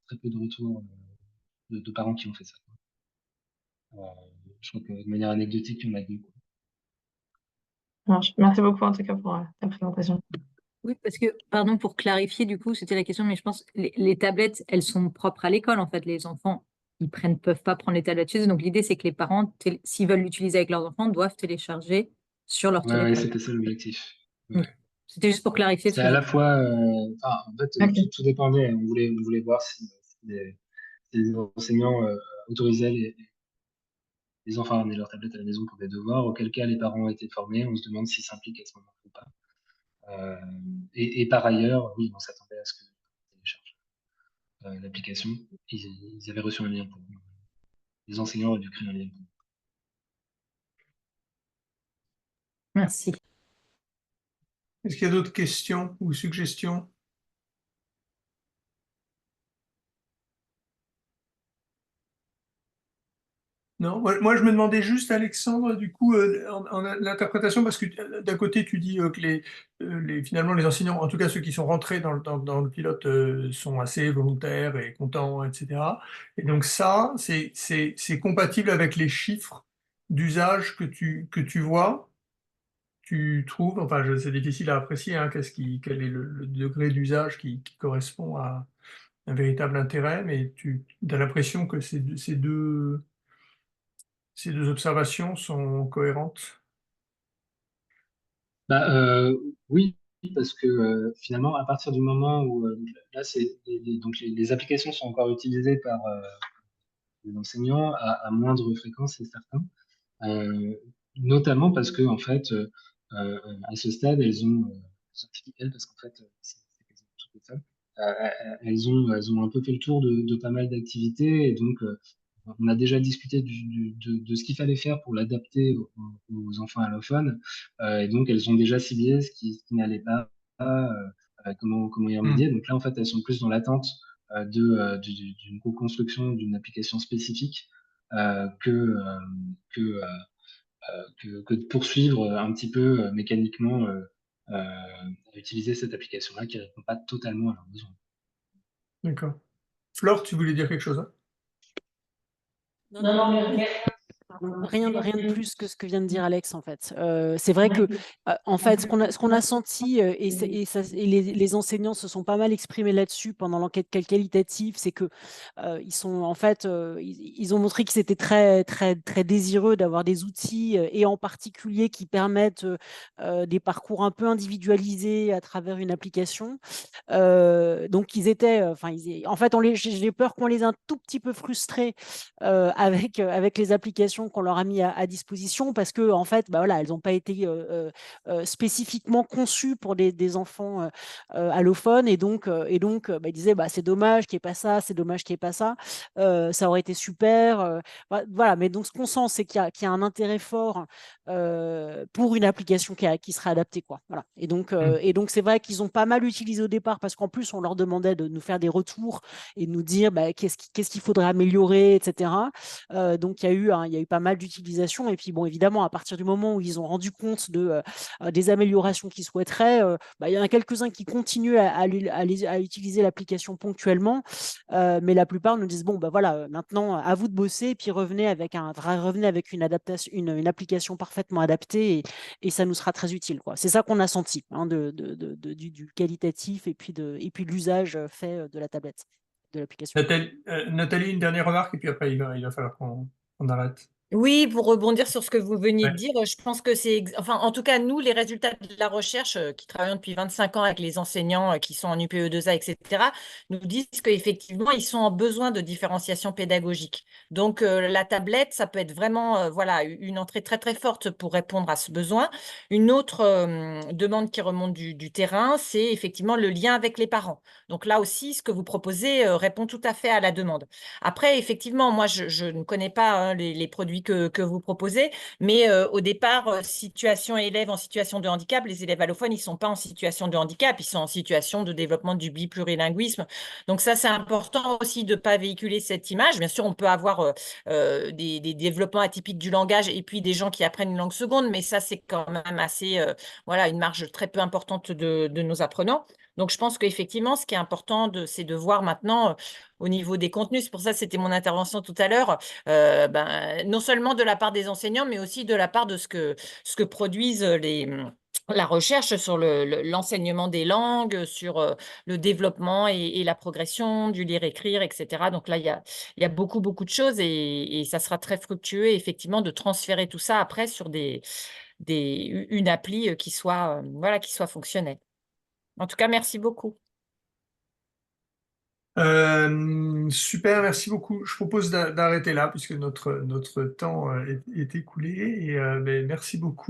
très peu de retours de parents qui ont fait ça. Euh, je crois que de manière anecdotique, il y en a deux, quoi. Ça marche. Merci beaucoup en tout cas pour ta présentation. Oui, parce que, pardon, pour clarifier, du coup, c'était la question, mais je pense que les tablettes, elles sont propres à l'école, en fait. Les enfants, peuvent pas prendre les tablettes chez eux. Donc, l'idée, c'est que les parents, s'ils veulent l'utiliser avec leurs enfants, doivent télécharger sur leur Ouais, ouais, téléphone. c'était ça l'objectif. Ok. Ouais. C'était juste pour clarifier, parce C'était que à la fois, enfin, en fait, Ok. tout dépendait. On voulait voir si les enseignants autorisaient les enfants à amener leur tablette à la maison pour des devoirs, auquel cas les parents ont été formés. On se demande s'ils s'impliquent à ce moment-là ou pas. Euh, et par ailleurs, oui, on s'attendait à ce que téléchargent l'application. Ils avaient reçu un lien pour les enseignants auraient dû créer un lien pour merci. Est-ce qu'il y a d'autres questions ou suggestions? Non, moi, je me demandais juste, Alexandre, du coup, en l'interprétation, parce que d'un côté, tu dis que finalement, les enseignants, en tout cas ceux qui sont rentrés dans le pilote, sont assez volontaires et contents, etc. Et donc ça, c'est compatible avec les chiffres d'usage que tu vois, tu trouves, enfin, c'est difficile à apprécier, hein, quel est le degré d'usage qui correspond à un véritable intérêt, mais tu as l'impression que ces deux observations sont cohérentes. Bah, oui, parce que finalement, à partir du moment où là, donc les applications sont encore utilisées par les enseignants à moindre fréquence, c'est certain. Euh, Notamment parce que en fait, à ce stade, elles, parce qu'en fait, c'est quasiment toutes les femmes, elles ont un peu fait le tour de pas mal d'activités et donc on a déjà discuté de ce qu'il fallait faire pour l'adapter aux enfants allophones et donc elles ont déjà ciblé ce qui n'allait pas, comment y Hmm. remédier. Donc là, en fait, elles sont plus dans l'attente d'une co-construction d'une application spécifique que, que de poursuivre un petit peu mécaniquement à utiliser cette application-là qui répond pas totalement à leurs besoins. D'accord. Flore, tu voulais dire quelque chose, hein? Non, non, mais rien de plus que ce que vient de dire Alex, en fait. C'est vrai que, en fait, ce qu'on a senti, et les enseignants se sont pas mal exprimés là-dessus pendant l'enquête qualitative, c'est que ils sont, en fait, ils ont montré qu'ils étaient très, très, très désireux d'avoir des outils, et en particulier qui permettent des parcours un peu individualisés à travers une application. Donc ils étaient, en fait, j'ai peur qu'on les ait un tout petit peu frustrés avec les applications qu'on leur a mis à disposition, parce que en fait, bah voilà, elles n'ont pas été spécifiquement conçues pour des enfants allophones, et donc bah, ils disaient, bah, c'est dommage qu'il n'y ait pas ça, c'est dommage qu'il n'y ait pas ça, ça aurait été super. Voilà, mais donc ce qu'on sent, c'est qu'il y a un intérêt fort pour une application qui serait adaptée, quoi. Voilà. Et donc c'est vrai qu'ils ont pas mal utilisé au départ, parce qu'en plus on leur demandait de nous faire des retours et de nous dire bah, qu'est-ce qu'il faudrait améliorer, etc. Donc il y a eu pas mal d'utilisation. Et puis bon, évidemment, à partir du moment où ils ont rendu compte des améliorations qu'ils souhaiteraient, bah, il y en a quelques-uns qui continuent à utiliser l'application ponctuellement, mais la plupart nous disent bon, bah voilà, maintenant à vous de bosser, et puis revenez avec une adaptation, une application parfaitement adaptée, et ça nous sera très utile, quoi. C'est ça qu'on a senti, hein, du qualitatif, et puis de l'usage fait de la tablette, de l'application. Nathalie, une dernière remarque, et puis après, il va falloir qu'on arrête. Oui, pour rebondir sur ce que vous veniez de Ouais. dire, je pense que enfin, en tout cas, nous, les résultats de la recherche, qui travaillons depuis 25 ans avec les enseignants qui sont en UPE2A, etc., nous disent qu'effectivement, ils sont en besoin de différenciation pédagogique. Donc, la tablette, ça peut être vraiment voilà, une entrée très, très forte pour répondre à ce besoin. Une autre demande qui remonte du terrain, c'est effectivement le lien avec les parents. Donc là aussi, ce que vous proposez répond tout à fait à la demande. Après, effectivement, moi, je ne connais pas, hein, les produits que vous proposez, mais au départ, situation élèves en situation de handicap, les élèves allophones, ils ne sont pas en situation de handicap, ils sont en situation de développement du biplurilinguisme. Donc ça, c'est important aussi de ne pas véhiculer cette image. Bien sûr, on peut avoir des développements atypiques du langage et puis des gens qui apprennent une langue seconde, mais ça, c'est quand même assez, voilà, une marge très peu importante de nos apprenants. Donc, je pense qu'effectivement, ce qui est important, c'est de voir maintenant au niveau des contenus. C'est pour ça que c'était mon intervention tout à l'heure, non seulement de la part des enseignants, mais aussi de la part de ce que produisent la recherche sur l'enseignement des langues, sur le développement et la progression du lire-écrire, etc. Donc là, il y a beaucoup, beaucoup de choses, et ça sera très fructueux, effectivement, de transférer tout ça après sur une appli qui soit, voilà, qui soit fonctionnelle. En tout cas, merci beaucoup. Super, merci beaucoup. Je propose d'arrêter là, puisque notre temps est écoulé. Et, merci beaucoup.